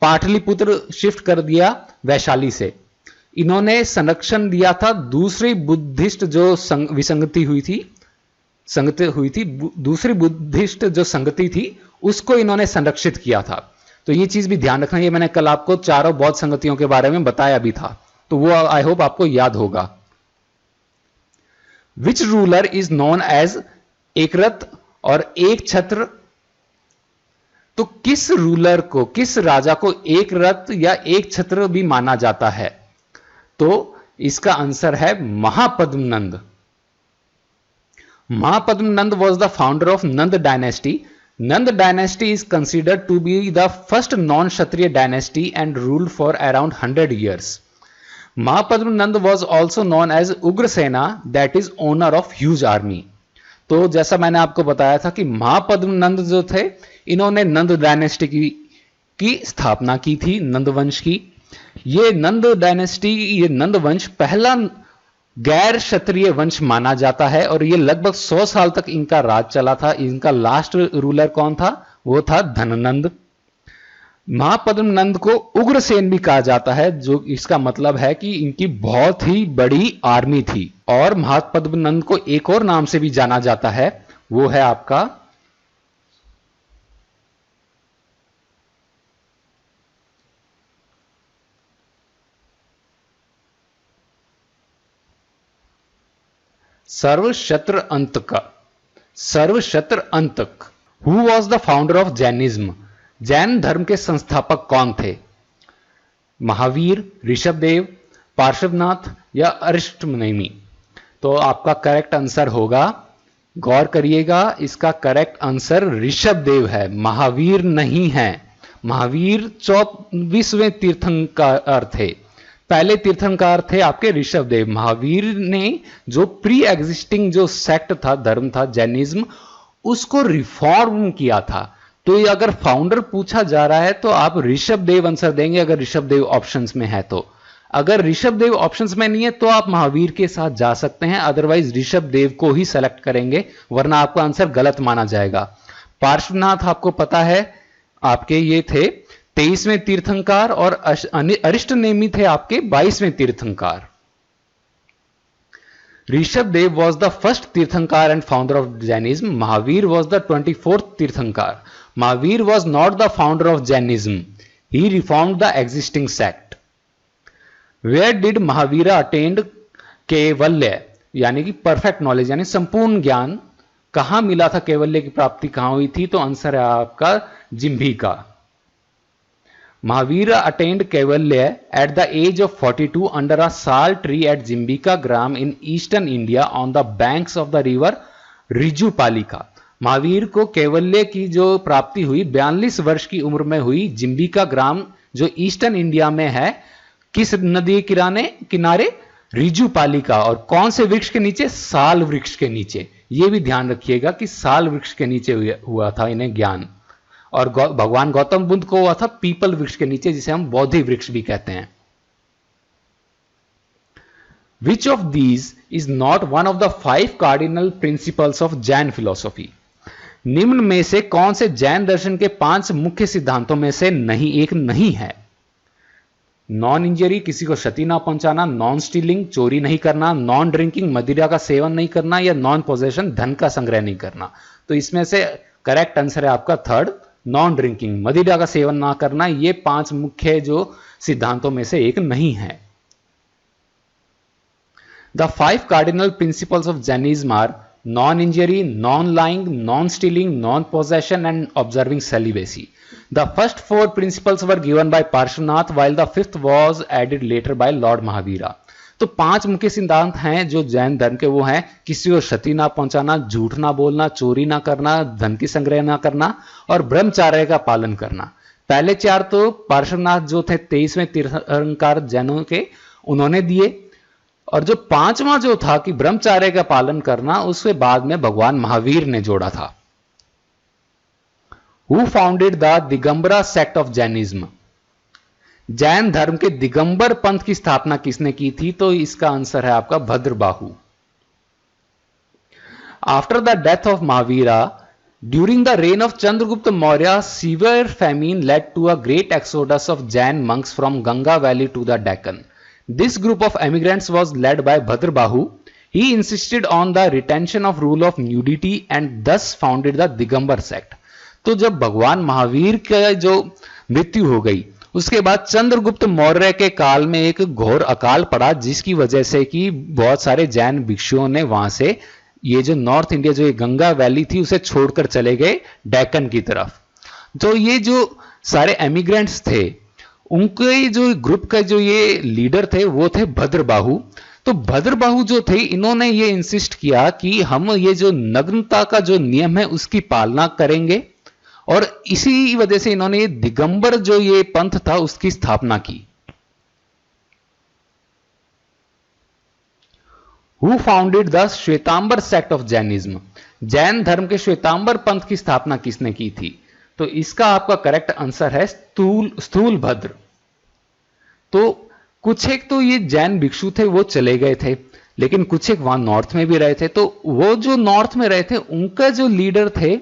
पाटलिपुत्र शिफ्ट कर दिया वैशाली से। इन्होंने संरक्षण दिया था दूसरी बुद्धिस्ट जो विसंगति हुई थी, दूसरी बुद्धिस्ट जो संगति थी उसको इन्होंने संरक्षित किया था। तो ये चीज भी ध्यान रखना, ये मैंने कल आपको चारों बौद्ध संगतियों के बारे में बताया भी था, तो वो आई होप आपको याद होगा। Which ruler is known as Ekarat or एक छत्र? तो किस रूलर को, किस राजा को एक रथ या एक छत्र भी माना जाता है? तो इसका आंसर है Mahapadmananda. Mahapadmananda was the founder of Nanda dynasty. Nanda dynasty is considered to be the first non-Kshatriya dynasty and ruled for around 100 years. Mahapadmanand was also known as Ugrasena, that is owner of huge army. तो जैसा मैंने आपको बताया था कि महापद्मनंद जो थे, इन्होंने नंद डायनेस्टी की स्थापना की थी, नंद वंश की। ये नंद डायनेस्टी, ये नंद वंश पहला गैर क्षत्रिय वंश माना जाता है और ये लगभग 100 साल तक इनका राज चला था। इनका लास्ट रूलर कौन था? वो था धननंद। महापद्मनंद को उग्रसेन भी कहा जाता है, जो इसका मतलब है कि इनकी बहुत ही बड़ी आर्मी थी। और महापद्मनंद को एक और नाम से भी जाना जाता है, वो है आपका Sarvakshatrantaka. Sarvakshatrantaka. Who was the founder of Jainism? Jain धर्म के संस्थापक कौन थे? महावीर, ऋषभदेव, पार्श्वनाथ या अरिष्टनेमि? तो आपका करेक्ट आंसर होगा, गौर करिएगा, इसका करेक्ट आंसर ऋषभदेव है, महावीर नहीं है। महावीर 24वें तीर्थंकर थे। पहले तीर्थंकर थे आपके ऋषभदेव। महावीर ने जो प्री एग्जिस्टिंग जो सेक्ट था, धर्म था जैनिज्म, उसको रिफॉर्म किया था। तो ये अगर फाउंडर पूछा जा रहा है तो आप ऋषभदेव आंसर देंगे, अगर ऋषभदेव ऑप्शंस में है तो। अगर ऋषभदेव ऑप्शंस में नहीं है तो आप महावीर के साथ जा सकते हैं, अदरवाइज ऋषभदेव को ही सेलेक्ट करेंगे, वरना आपका आंसर गलत माना जाएगा। पार्श्वनाथ आपको पता है आपके ये थे 23वें तीर्थंकर और अरिष्टनेमि थे आपके 22वें tirthankara. Rishabhdev was the first tirthankara and founder of Jainism. Mahavir was the 24th tirthankara. Mahavir was not the founder of Jainism, he reformed the existing sect. Where did Mahavir attend kaivalya, यानी कि परफेक्ट नॉलेज यानी संपूर्ण ज्ञान, कहां मिला था? कैवल्य की प्राप्ति कहां हुई थी? तो आंसर है आपका जिम्भिका। Mahavir attend Kaivalya at the age of 42 under a sal tree at Jimbika Gram in eastern India on the banks of the river रिजुपालिका। Mahavir को कैवल्य की जो प्राप्ति हुई 42 वर्ष की उम्र में हुई, जिम्बिका ग्राम जो ईस्टर्न इंडिया में है, किस नदी के किनारे? रिजुपालिका। और कौन से वृक्ष के नीचे? साल वृक्ष के नीचे। यह भी ध्यान रखिएगा कि साल वृक्ष के नीचे हुआ था इन्हें ज्ञान। और भगवान गौतम बुद्ध को हुआ था पीपल वृक्ष के नीचे, जिसे हम बोधि वृक्ष भी कहते हैं। Which of these is not one of the 5 cardinal principles of Jain philosophy? निम्न में से कौन से जैन दर्शन के 5 मुख्य सिद्धांतों में से एक नहीं है? नॉन इंजरी, किसी को क्षति ना पहुंचाना, नॉन स्टीलिंग, चोरी नहीं करना, नॉन ड्रिंकिंग, मदिरा का सेवन नहीं करना, या नॉन पोजेशन, धन का संग्रह नहीं करना। तो इसमें से करेक्ट आंसर है आपका थर्ड, नॉन ड्रिंकिंग, मदिरा का सेवन ना करना। ये 5 मुख्य जो सिद्धांतों में से एक नहीं है। The 5 cardinal principles of Jainism are non-injury, non-lying, non-stealing, non-possession, and observing celibacy. The first 4 principles were given by Parshvanath, while the 5th was added later by Lord Mahavira. तो 5 मुख्य सिद्धांत हैं जो जैन धर्म के, वो हैं किसी को क्षति ना पहुंचाना, झूठ ना बोलना, चोरी ना करना, धन की संग्रह ना करना और ब्रह्मचार्य का पालन करना। पहले 4 तो पार्श्वनाथ जो थे 23वें तीर्थंकर जैनों के, उन्होंने दिए। और जो 5वां जो था कि ब्रह्मचार्य का पालन करना, उसके बाद में भगवान महावीर ने जोड़ा था। Who founded the Digambara sect of Jainism? Jain धर्म के दिगंबर पंथ की स्थापना किसने की थी? तो इसका आंसर है आपका Bhadrabahu. After the death of Mahavira, during the rain of Chandragupta Maurya, severe famine led to a great exodus of Jain monks from Ganga Valley to the Deccan. This group of emigrants was led by Bhadrabahu. He insisted on the retention of rule of nudity and thus founded the Digambar sect. तो जब भगवान महावीर का जो मृत्यु हो गई, उसके बाद चंद्रगुप्त मौर्य के काल में एक घोर अकाल पड़ा, जिसकी वजह से कि बहुत सारे जैन भिक्षुओं ने वहां से ये जो नॉर्थ इंडिया, जो ये गंगा वैली थी, उसे छोड़कर चले गए डेक्कन की तरफ। तो ये जो सारे एमिग्रेंट्स थे, उनके जो ग्रुप का जो ये लीडर थे वो थे भद्रबाहु। तो भद्रबाहु जो थे, इन्होंने ये इंसिस्ट किया कि हम ये जो नग्नता का जो नियम है उसकी पालना करेंगे, और इसी वजह से इन्होंने ये दिगंबर जो ये पंथ था उसकी स्थापना की। Who founded the Shvetambar sect of Jainism? Jain धर्म के श्वेतांबर पंथ की स्थापना किसने की थी? तो इसका आपका करेक्ट आंसर है स्थूल भद्र। तो कुछ एक तो ये जैन भिक्षु थे वो चले गए थे, लेकिन कुछ एक वहां नॉर्थ में भी रहे थे। तो वो जो नॉर्थ में रहे थे, उनका जो लीडर थे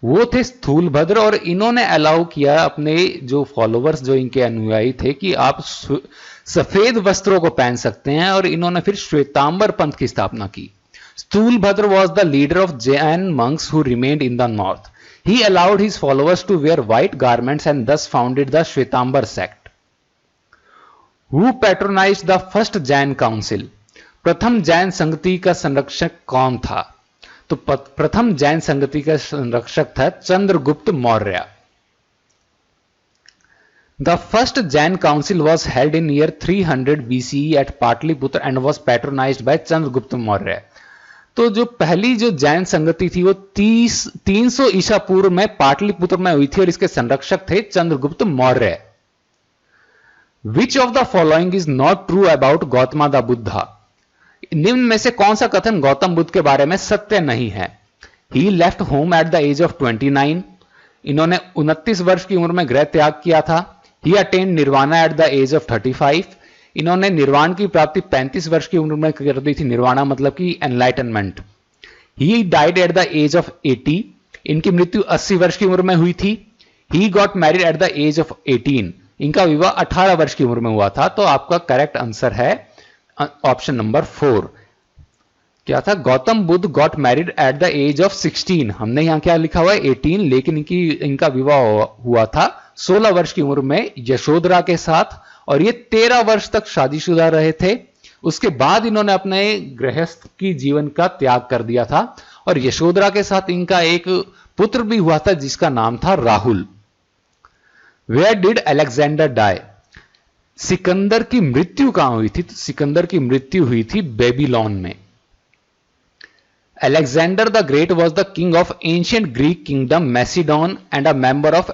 वो थे स्थूल भद्र, और इन्होंने अलाउ किया अपने जो फॉलोवर्स, जो इनके अनुयायी थे, कि आप सफेद वस्त्रों को पहन सकते हैं, और इन्होंने फिर श्वेतांबर पंथ की स्थापना की। स्थूल भद्र was the leader of Jain monks who remained in the north. He allowed his followers to wear white garments and thus founded the Shwetambar sect. Who patronized the first Jain council? प्रथम जैन संगति का संरक्षक कौन था? तो प्रथम जैन संगति का संरक्षक था Chandragupta Maurya. The first Jain council was held in year 300 BCE at Patliputra and was patronized by Chandragupta Maurya. तो जो पहली जो जैन संगति थी वो 300 ईसा पूर्व में पाटलिपुत्र में हुई थी, और इसके संरक्षक थे Chandragupta Maurya. Which of the following is not true about Gautama the Buddha? निम्न में से कौन सा कथन गौतम बुद्ध के बारे में सत्य नहीं है? He left home at the age of 29. इन्होंने 29 वर्ष की उम्र में गृह त्याग किया था. He attained nirvana at the age of 35. इन्होंने निर्वाण की प्राप्ति 35 वर्ष की उम्र में कर दी थी. निर्वाणा मतलब कि enlightenment. He died at the age of 80. इनकी मृत्यु 80 वर्ष की उम्र में हुई थी. He got married at the age of 18. इनका विवाह 18 वर्ष की उम्र में हुआ था. तो आपका करेक्ट आंसर है ऑप्शन नंबर 4. क्या था? Gautam Buddha got married at the age of 16. हमने यहां क्या लिखा हुआ है? 18, लेकिन इनका विवाह हुआ था 16 वर्ष की उम्र में यशोधरा के साथ, और ये 13 वर्ष तक शादीशुदा रहे थे. उसके बाद इन्होंने अपने गृहस्थ की जीवन का त्याग कर दिया था, और यशोधरा के साथ इनका एक पुत्र भी हुआ था जिसका नाम था Rahul. Where did Alexander die? Sikandar की मृत्यु कहां हुई थी? तो सिकंदर की मृत्यु हुई थी बेबीलोन में. Alexander the Great was the king of ancient Greek kingdom Macedon and a member of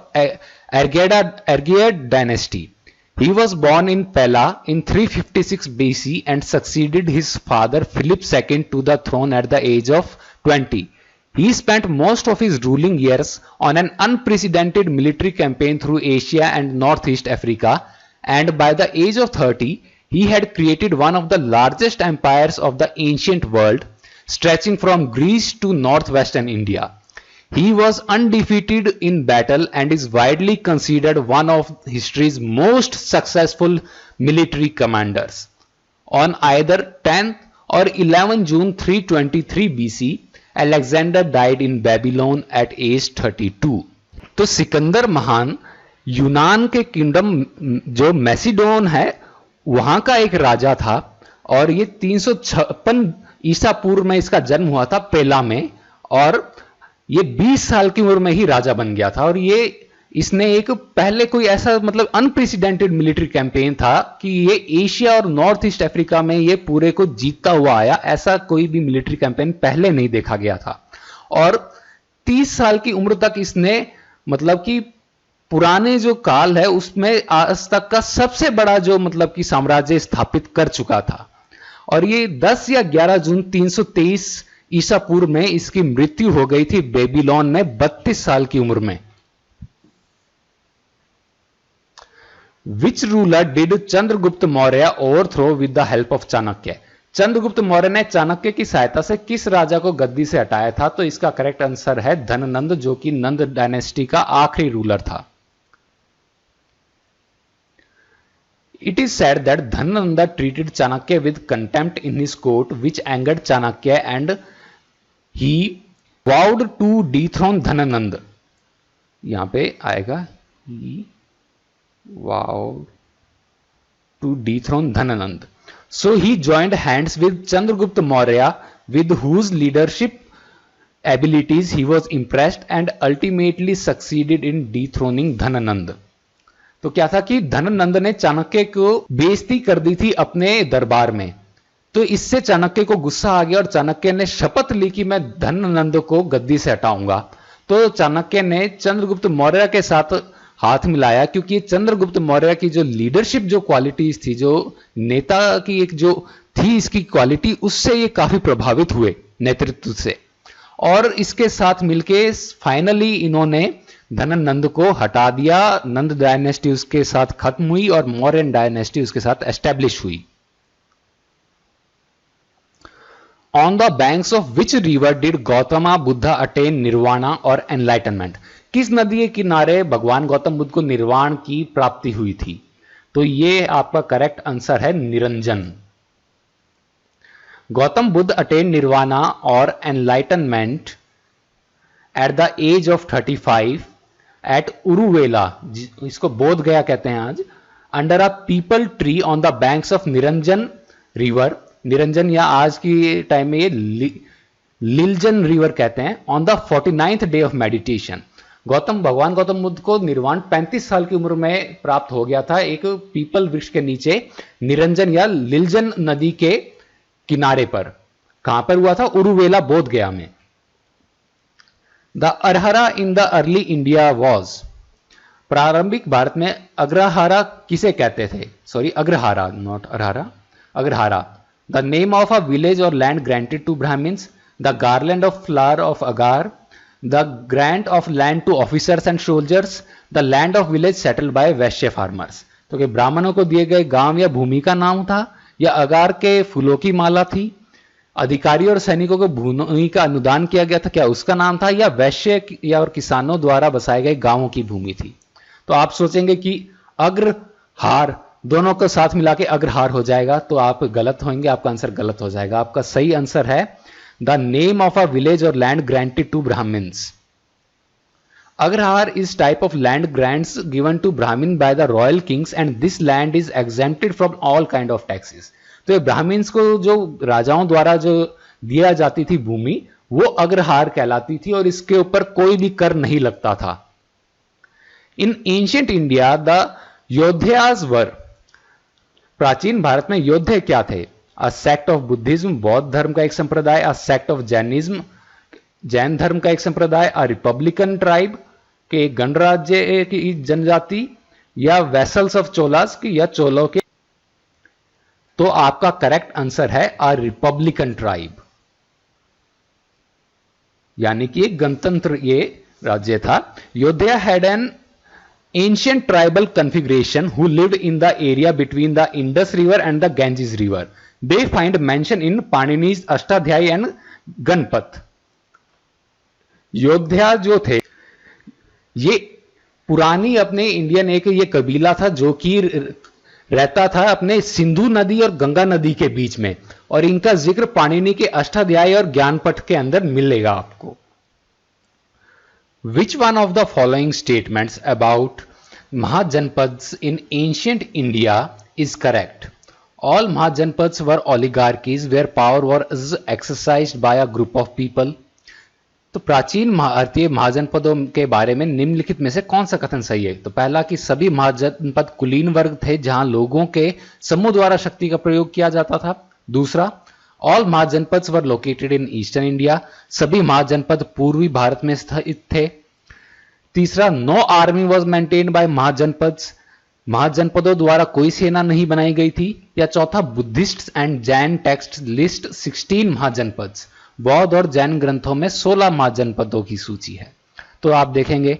Argead dynasty. He was born in Pella in 356 BC and succeeded his father Philip II to the throne at the age of 20. He spent most of his ruling years on an unprecedented military campaign through Asia and Northeast Africa, and by the age of 30, he had created one of the largest empires of the ancient world, stretching from Greece to northwestern India. He was undefeated in battle and is widely considered one of history's most successful military commanders. On either 10th or 11 June 323 BC, Alexander died in Babylon at age 32. तो सिकंदर महान यूनान के kingdom जो मैसिडोन है वहां का एक राजा था और ये 356 ईसा पूर्व में इसका जन्म हुआ था पेला में, और ये 20 साल की उम्र में ही राजा बन गया था। और ये इसने एक पहले कोई ऐसा मतलब अनप्रेसिडेंटेड मिलिट्री कैंपेन था कि ये एशिया और नॉर्थ ईस्ट अफ्रीका में ये पूरे को जीतता हुआ आया, ऐसा कोई भी मिलिट्री कैंपेन पहले नहीं देखा गया था। और 30 साल की उम्र तक इसने मतलब कि पुराने जो काल है उसमें आज तक का सबसे बड़ा जो मतलब कि साम्राज्य स्थापित कर चुका था। और ये 10 या 11 जून 323 ईसा पूर्व में इसकी मृत्यु हो गई थी बेबीलोन में 32 साल की उम्र में। Which ruler did Chandragupta Maurya overthrow with the help of Chanakya? Chandragupta Maurya ने चाणक्य की सहायता से किस राजा को गद्दी से हटाया था? तो इसका करेक्ट आंसर है धननंद, जो कि नंद डायनेस्टी का आखिरी रूलर था। It is said that Dhanananda treated Chanakya with contempt in his court, which angered Chanakya, and he vowed to dethrone Dhananand. यहां पे आएगा he vowed to dethrone Dhananand. So he joined hands with Chandragupta Maurya, with whose leadership abilities he was impressed, and ultimately succeeded in dethroning Dhananand. तो क्या था कि धननंद ने चाणक्य को बेइज्जती कर दी थी अपने दरबार में, तो इससे चाणक्य को गुस्सा आ गया और चाणक्य ने शपथ ली कि मैं धननंद को गद्दी से हटाऊंगा। तो चाणक्य ने चंद्रगुप्त मौर्य के साथ हाथ मिलाया, क्योंकि चंद्रगुप्त मौर्य की जो लीडरशिप जो क्वालिटीज थी, जो नेता की एक जो थी इसकी क्वालिटी, उससे ये काफी प्रभावित हुए नेतृत्व से, और इसके साथ मिलके फाइनली इन्होंने धननंद को हटा दिया। नंद डायनेस्टी उसके साथ खत्म हुई और मौर्यन डायनेस्टी उसके साथ एस्टेब्लिश हुई। On the banks of which river did Gautama Buddha attain nirvana or enlightenment? किस नदी के किनारे भगवान गौतम बुद्ध को निर्वाण की प्राप्ति हुई थी? तो ये आपका करेक्ट आंसर है Niranjan. Gautam Buddha attain nirvana or enlightenment at the age of 35 at Uruvela, इसको बोध गया कहते हैं आज, under a peepal tree on the banks of Niranjan river. Niranjan या आज की टाइम में ये लिलजन रिवर कहते हैं। On the 49th day of meditation, भगवान गौतम बुद्ध को निर्वाण 35 साल की उम्र में प्राप्त हो गया था, एक पीपल वृक्ष के नीचे निरंजन या लिलजन नदी के किनारे पर। कहां पर हुआ था? उरुवेला, बोध गया में। The Arahara in the early India was, प्रारंभिक भारत में अग्रहारा किसे कहते थे? Sorry, agrahara, not arahara, agrahara. The name of a village or land granted to Brahmins, the garland of flower of agar, the grant of land to officers and soldiers, the land of village settled by Vaishya farmers. तो कि ब्राह्मणों को दिए गए गांव या भूमि का नाम था, या अगार के फूलों की माला थी, अधिकारी और सैनिकों को भूमि का अनुदान किया गया था, क्या उसका नाम था, या वैश्य या और किसानों द्वारा बसाए गए गांवों की भूमि थी? तो आप सोचेंगे कि अग्रहार, दोनों को साथ मिला के अग्रहार हो जाएगा, तो आप गलत होंगे, आपका आंसर गलत हो जाएगा। आपका सही आंसर है the name of a village or land granted to Brahmins. Agrahara is type of land grants given to Brahman by the royal kings and this land is exempted from all kind of taxes. तो ये Brahmins को जो राजाओं द्वारा जो दिया जाती थी भूमि, वो अग्रहार कहलाती थी और इसके ऊपर कोई भी कर नहीं लगता था। इन एंशिएंट इंडिया द योद्धास वर, प्राचीन भारत में योद्धे क्या थे? अ सेक्ट ऑफ बुद्धिज्म, बौद्ध धर्म का एक संप्रदाय, अ सेक्ट ऑफ जैनिज्म, जैन धर्म का एक संप्रदाय, अ रिपब्लिकन ट्राइब, के गणराज्य की जनजाति, या वेसल्स ऑफ चोलास की, या चोलों के? तो आपका करेक्ट आंसर है अ रिपब्लिकन ट्राइब, यानी कि एक गणतंत्र ये राज्य था। योद्धा had an ancient tribal configuration who lived in the area between the Indus River and the Ganges River. They find mention in Panini's Ashtadhyayi and Ganpat. योद्धा जो थे ये पुरानी अपने इंडियन एक ये कबीला था जो कि रहता था अपने सिंधु नदी और गंगा नदी के बीच में, और इनका जिक्र पाणिनि के अष्टाध्यायी और ज्ञानपट के अंदर मिलेगा आपको। Which one of the following statements about Mahajanpads in ancient India is correct? All Mahajanpads were oligarchies where power was exercised by a group of people. तो प्राचीन भारतीय महाजनपदों के बारे में निम्नलिखित में से कौन सा कथन सही है? तो पहला कि सभी महाजनपद कुलीन वर्ग थे जहां लोगों के समूह द्वारा शक्ति का प्रयोग किया जाता था। दूसरा, all mahajanapadas were located in eastern India, सभी महाजनपद पूर्वी भारत में स्थित थे। तीसरा, no army was maintained by mahajanapadas, महाजनपदों द्वारा कोई सेना नहीं बनाई गई थी। या चौथा, Buddhist and Jain text list 16 mahajanapadas, बौद्ध और जैन ग्रंथों में 16 महाजनपदों की सूची है। तो आप देखेंगे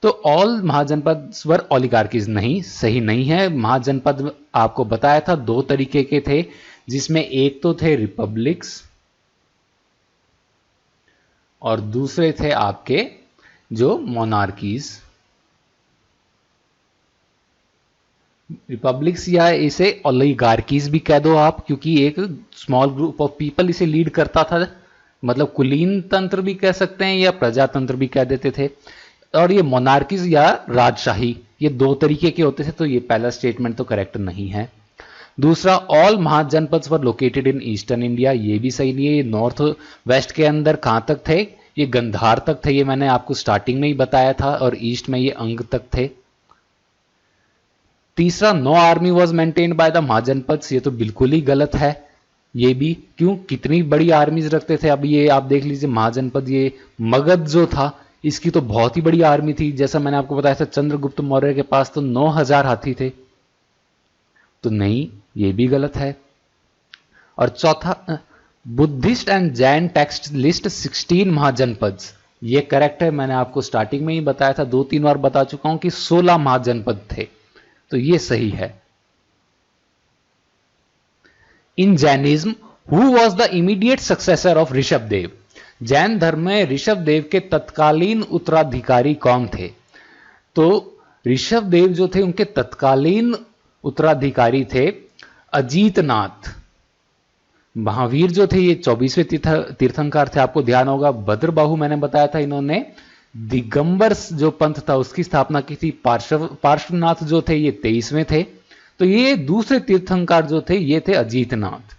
तो ऑल महाजनपद वर ओलिगार्कीज नहीं, सही नहीं है। महाजनपद आपको बताया था दो तरीके के थे, जिसमें एक तो थे रिपब्लिक्स और दूसरे थे आपके जो मोनार्कीज। रिपब्लिक्स या इसे ओलिगार्कीज भी कह दो आप, क्योंकि एक स्मॉल ग्रुप ऑफ पीपल इसे लीड करता था, मतलब कुलीन तंत्र भी कह सकते हैं या प्रजातंत्र भी कह देते थे। और ये मोनार्कीज या राजशाही, ये दो तरीके के होते थे। तो ये पहला स्टेटमेंट तो करेक्ट नहीं है। दूसरा, all mahajanapadas were located in eastern India, ये भी सही नहीं है। ये नॉर्थ वेस्ट के अंदर कहां तक थे? ये गंधार तक थे, ये मैंने आपको स्टार्टिंग में ही बताया था, और ईस्ट में ये अंग तक थे। तीसरा, no army was maintained by the mahajanapadas, ये तो बिल्कुल ही गलत है। ये भी क्यों, कितनी बड़ी आर्मीज रखते थे। अब ये आप देख लीजिए महाजनपद, ये मगध जो था इसकी तो बहुत ही बड़ी आर्मी थी। जैसा मैंने आपको बताया था चंद्रगुप्त मौर्य के पास तो 9000 हाथी थे। तो नहीं, ये भी गलत है। और चौथा, Buddhist and Jain text list 16 mahajanapadas, ये करेक्ट है। मैंने आपको स्टार्टिंग में ही बताया था, 2-3 बार बता चुका हूं कि 16 महाजनपद थे, तो ये सही है। In Jainism who was the immediate successor of Rishabhdev, Jain धर्म में ऋषभदेव के तत्कालीन उत्तराधिकारी कौन थे? तो ऋषभदेव जो थे उनके तत्कालीन उत्तराधिकारी थे अजीतनाथ। महावीर जो थे ये 24वें तीर्थंकर थे, आपको ध्यान होगा। भद्रबाहु मैंने बताया था, इन्होंने दिगंबर जो पंथ था उसकी स्थापना की थी। पार्श्वनाथ जो थे ये 23वें थे। तो ये दूसरे तीर्थंकर जो थे ये थे Ajitnath.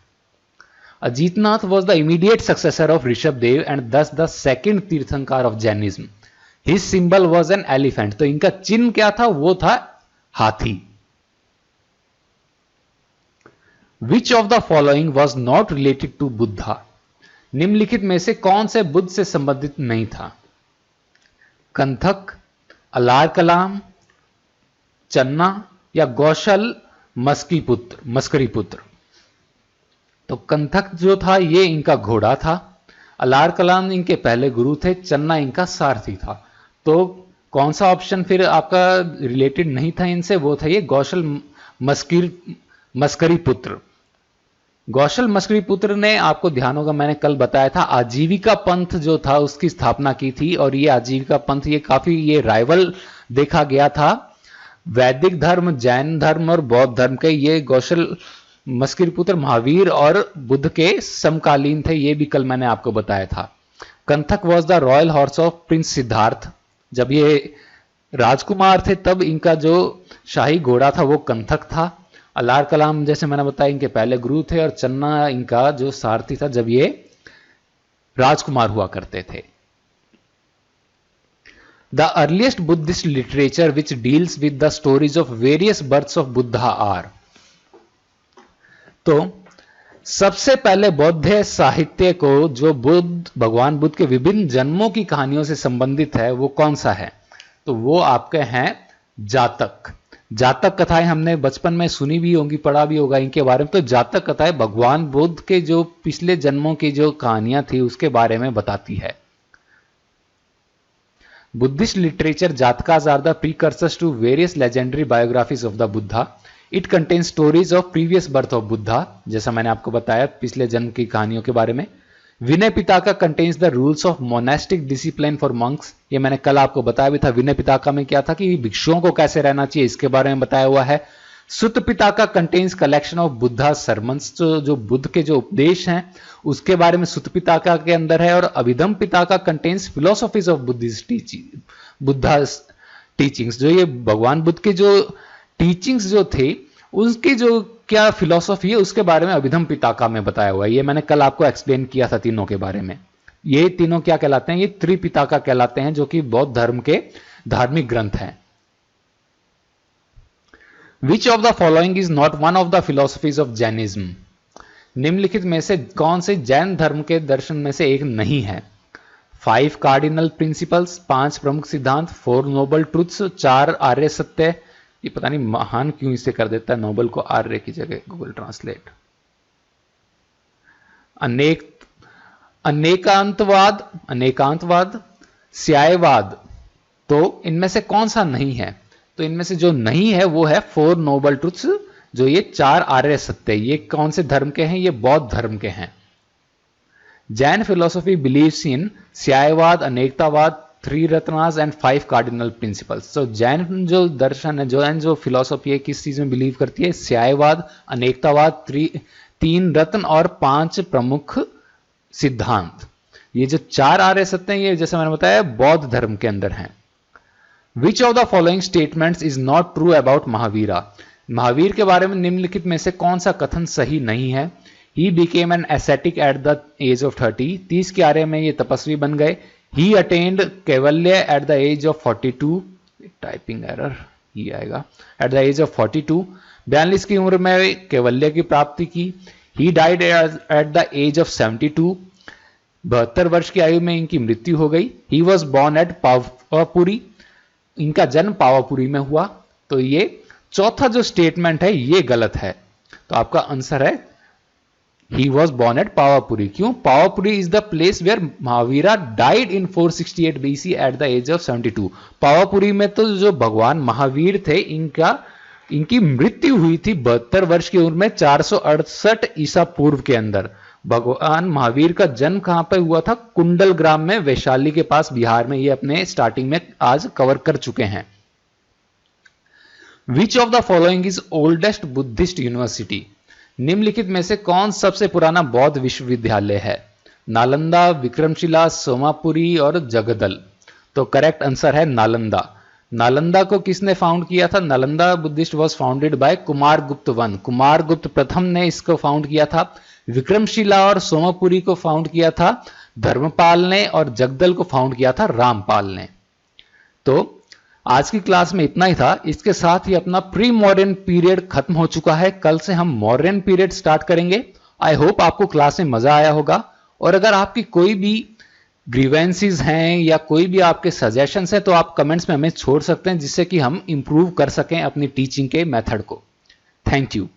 Ajitnath was the immediate successor of Rishabhdev and thus the second tirthankara of Jainism. His symbol was an elephant, तो इनका चिन्ह क्या था? वो था हाथी। Which of the following was not related to Buddha? निम्नलिखित में से कौन से बुद्ध से संबंधित नहीं था? कंथक, अलार कलाम, चन्ना या गौशल मस्करी पुत्र। तो कंथक जो था ये इनका घोड़ा था, अलार कलाम इनके पहले गुरु थे, चन्ना इनका सारथी था। तो कौन सा ऑप्शन फिर आपका रिलेटेड नहीं था इनसे? वो था ये गौशल मस्करी पुत्र। गौशल मस्करी पुत्र ने, आपको ध्यान होगा मैंने कल बताया था, आजीविका पंथ जो था उसकी स्थापना की थी। और ये आजीविका पंथ ये काफी ये राइवल देखा गया था वैदिक धर्म, जैन धर्म और बौद्ध धर्म के। ये गौशल मस्करी पुत्र महावीर और बुद्ध के समकालीन थे, ये भी कल मैंने आपको बताया था। Kanthaka was the royal horse of Prince Siddharth, जब ये राजकुमार थे तब इनका जो शाही घोड़ा था वो कंथक था। अलार कलाम जैसे मैंने बताया इनके पहले गुरु थे, और चन्ना इनका जो सारथी था जब ये राजकुमार हुआ करते थे। The earliest Buddhist literature which deals with the stories of various births of Buddha are. तो सबसे पहले बौद्ध साहित्य को जो भगवान बुद्ध के विभिन्न जन्मों की कहानियों से संबंधित है वो कौन सा है? तो वो आपके हैं जातक। जातक कथाएं हमने बचपन में सुनी भी होंगी, पढ़ा भी होगा इनके बारे में। तो जातक कथाएं भगवान बुद्ध के जो पिछले जन्मों की जो कहानियां थी उसके बारे में बताती है। Buddhist literature Jatakas are the precursors to various legendary biographies of the Buddha. It contains stories of previous birth of Buddha, जैसा मैंने आपको बताया पिछले जन्म की कहानियों के बारे में। विनय Pitaka contains the rules of monastic discipline for monks. ये मैंने कल आपको बताया भी था। विनय पिटका में क्या था कि भिक्षुओं को कैसे रहना चाहिए, इसके बारे में बताया हुआ है। Sutta Pitaka contains collection of Buddha sermons, जो बुद्ध के जो उपदेश हैं उसके बारे में सुत्त पिटका के अंदर है। और Abhidhamma Pitaka contains philosophies of Buddhist Buddha teachings, जो ये भगवान बुद्ध के जो टीचिंग्स जो थे उसकी जो क्या फिलोसॉफी है उसके बारे में अभिधम पिटका में बताया हुआ है। ये मैंने कल आपको एक्सप्लेन किया था तीनों के बारे में। ये तीनों क्या कहलाते हैं, ये त्रिपिटका कहलाते हैं, जो कि बौद्ध धर्म के धार्मिक ग्रंथ हैं। Which of the following is not one of the philosophies of Jainism? निम्नलिखित में से कौन से जैन धर्म के दर्शन में से एक नहीं है? 5 कार्डिनल प्रिंसिपल्स, 5 प्रमुख सिद्धांत, 4 नोबल ट्रुथ्स, 4 आर्य सत्य। ये पता नहीं महान क्यों इसे कर देता है नोबल को आर्य की जगह गूगल ट्रांसलेट। अनेकांतवाद, स्यायवाद। तो इनमें से कौन सा नहीं है? तो इनमें से जो नहीं है वो है 4 नोबल ट्रुथ्स, जो ये 4 आर्य सत्य। ये कौन से धर्म के हैं? ये बौद्ध धर्म के हैं। Jain philosophy believes in Syadvada, Anekantavada, 3 ratnas and 5 cardinal principles. तो जैन जो दर्शन है, जैन जो फिलोसॉफी है, किस चीज में बिलीव करती है? स्यायवाद, अनेकतावाद, 3 रत्न और 5 प्रमुख सिद्धांत। ये जो 4 आर्य सत्य हैं, ये जैसे मैंने बताया बौद्ध धर्म के अंदर हैं। Which of the following statements is not true about Mahavira? Mahavir के बारे में निम्नलिखित में से कौन सा कथन सही नहीं है? He became an ascetic at the age of 30. 30 की आयु में ये तपस्वी बन गए। He attained Kaivalya at the age of 42. Typing error ही आएगा। At the age of 42. 42 की उम्र में कैवल्य की प्राप्ति की। He died at the age of 72. 72 वर्ष की आयु में इनकी मृत्यु हो गई। He was born at Pawapuri. इनका जन्म पावापुरी में हुआ। तो ये चौथा जो स्टेटमेंट है ये गलत है। तो आपका आंसर है he was born at Pawapuri. क्यों? Pawapuri is the place where Mahavira died in 468 BC at the age of 72। Pawapuri में तो जो भगवान महावीर थे इनकी मृत्यु हुई थी 72 वर्ष की उम्र में 468 ईसा पूर्व के अंदर। भगवान महावीर का जन्म कहां पे हुआ था? कुंडल ग्राम में, वैशाली के पास, बिहार में। ये अपने स्टार्टिंग में आज कवर कर चुके हैं। विच of the following is oldest Buddhist university? निम्नलिखित में से कौन सबसे पुराना बौद्ध विश्वविद्यालय है? नालंदा, विक्रमशिला, सोमापुरी और जगदल। तो करेक्ट आंसर है नालंदा। नालंदा को किसने फाउंड किया था? Nalanda Buddhist was founded by Kumaragupta one. Kumaragupta प्रथम ने इसको फाउंड किया था। विक्रमशिला और सोमापुरी को फाउंड किया था धर्मपाल ने, और जगदल को फाउंड किया था रामपाल ने। तो आज की क्लास में इतना ही था। इसके साथ ही अपना प्री मॉडर्न पीरियड खत्म हो चुका है। कल से हम मॉडर्न पीरियड स्टार्ट करेंगे। आई होप आपको क्लास में मजा आया होगा। और अगर आपकी कोई भी ग्रीवेंसीज हैं या कोई भी आपके सजेशंस हैं तो आप कमेंट्स में हमें छोड़ सकते हैं, जिससे कि हम इंप्रूव कर सकें अपनी टीचिंग के मेथड को। Thank you.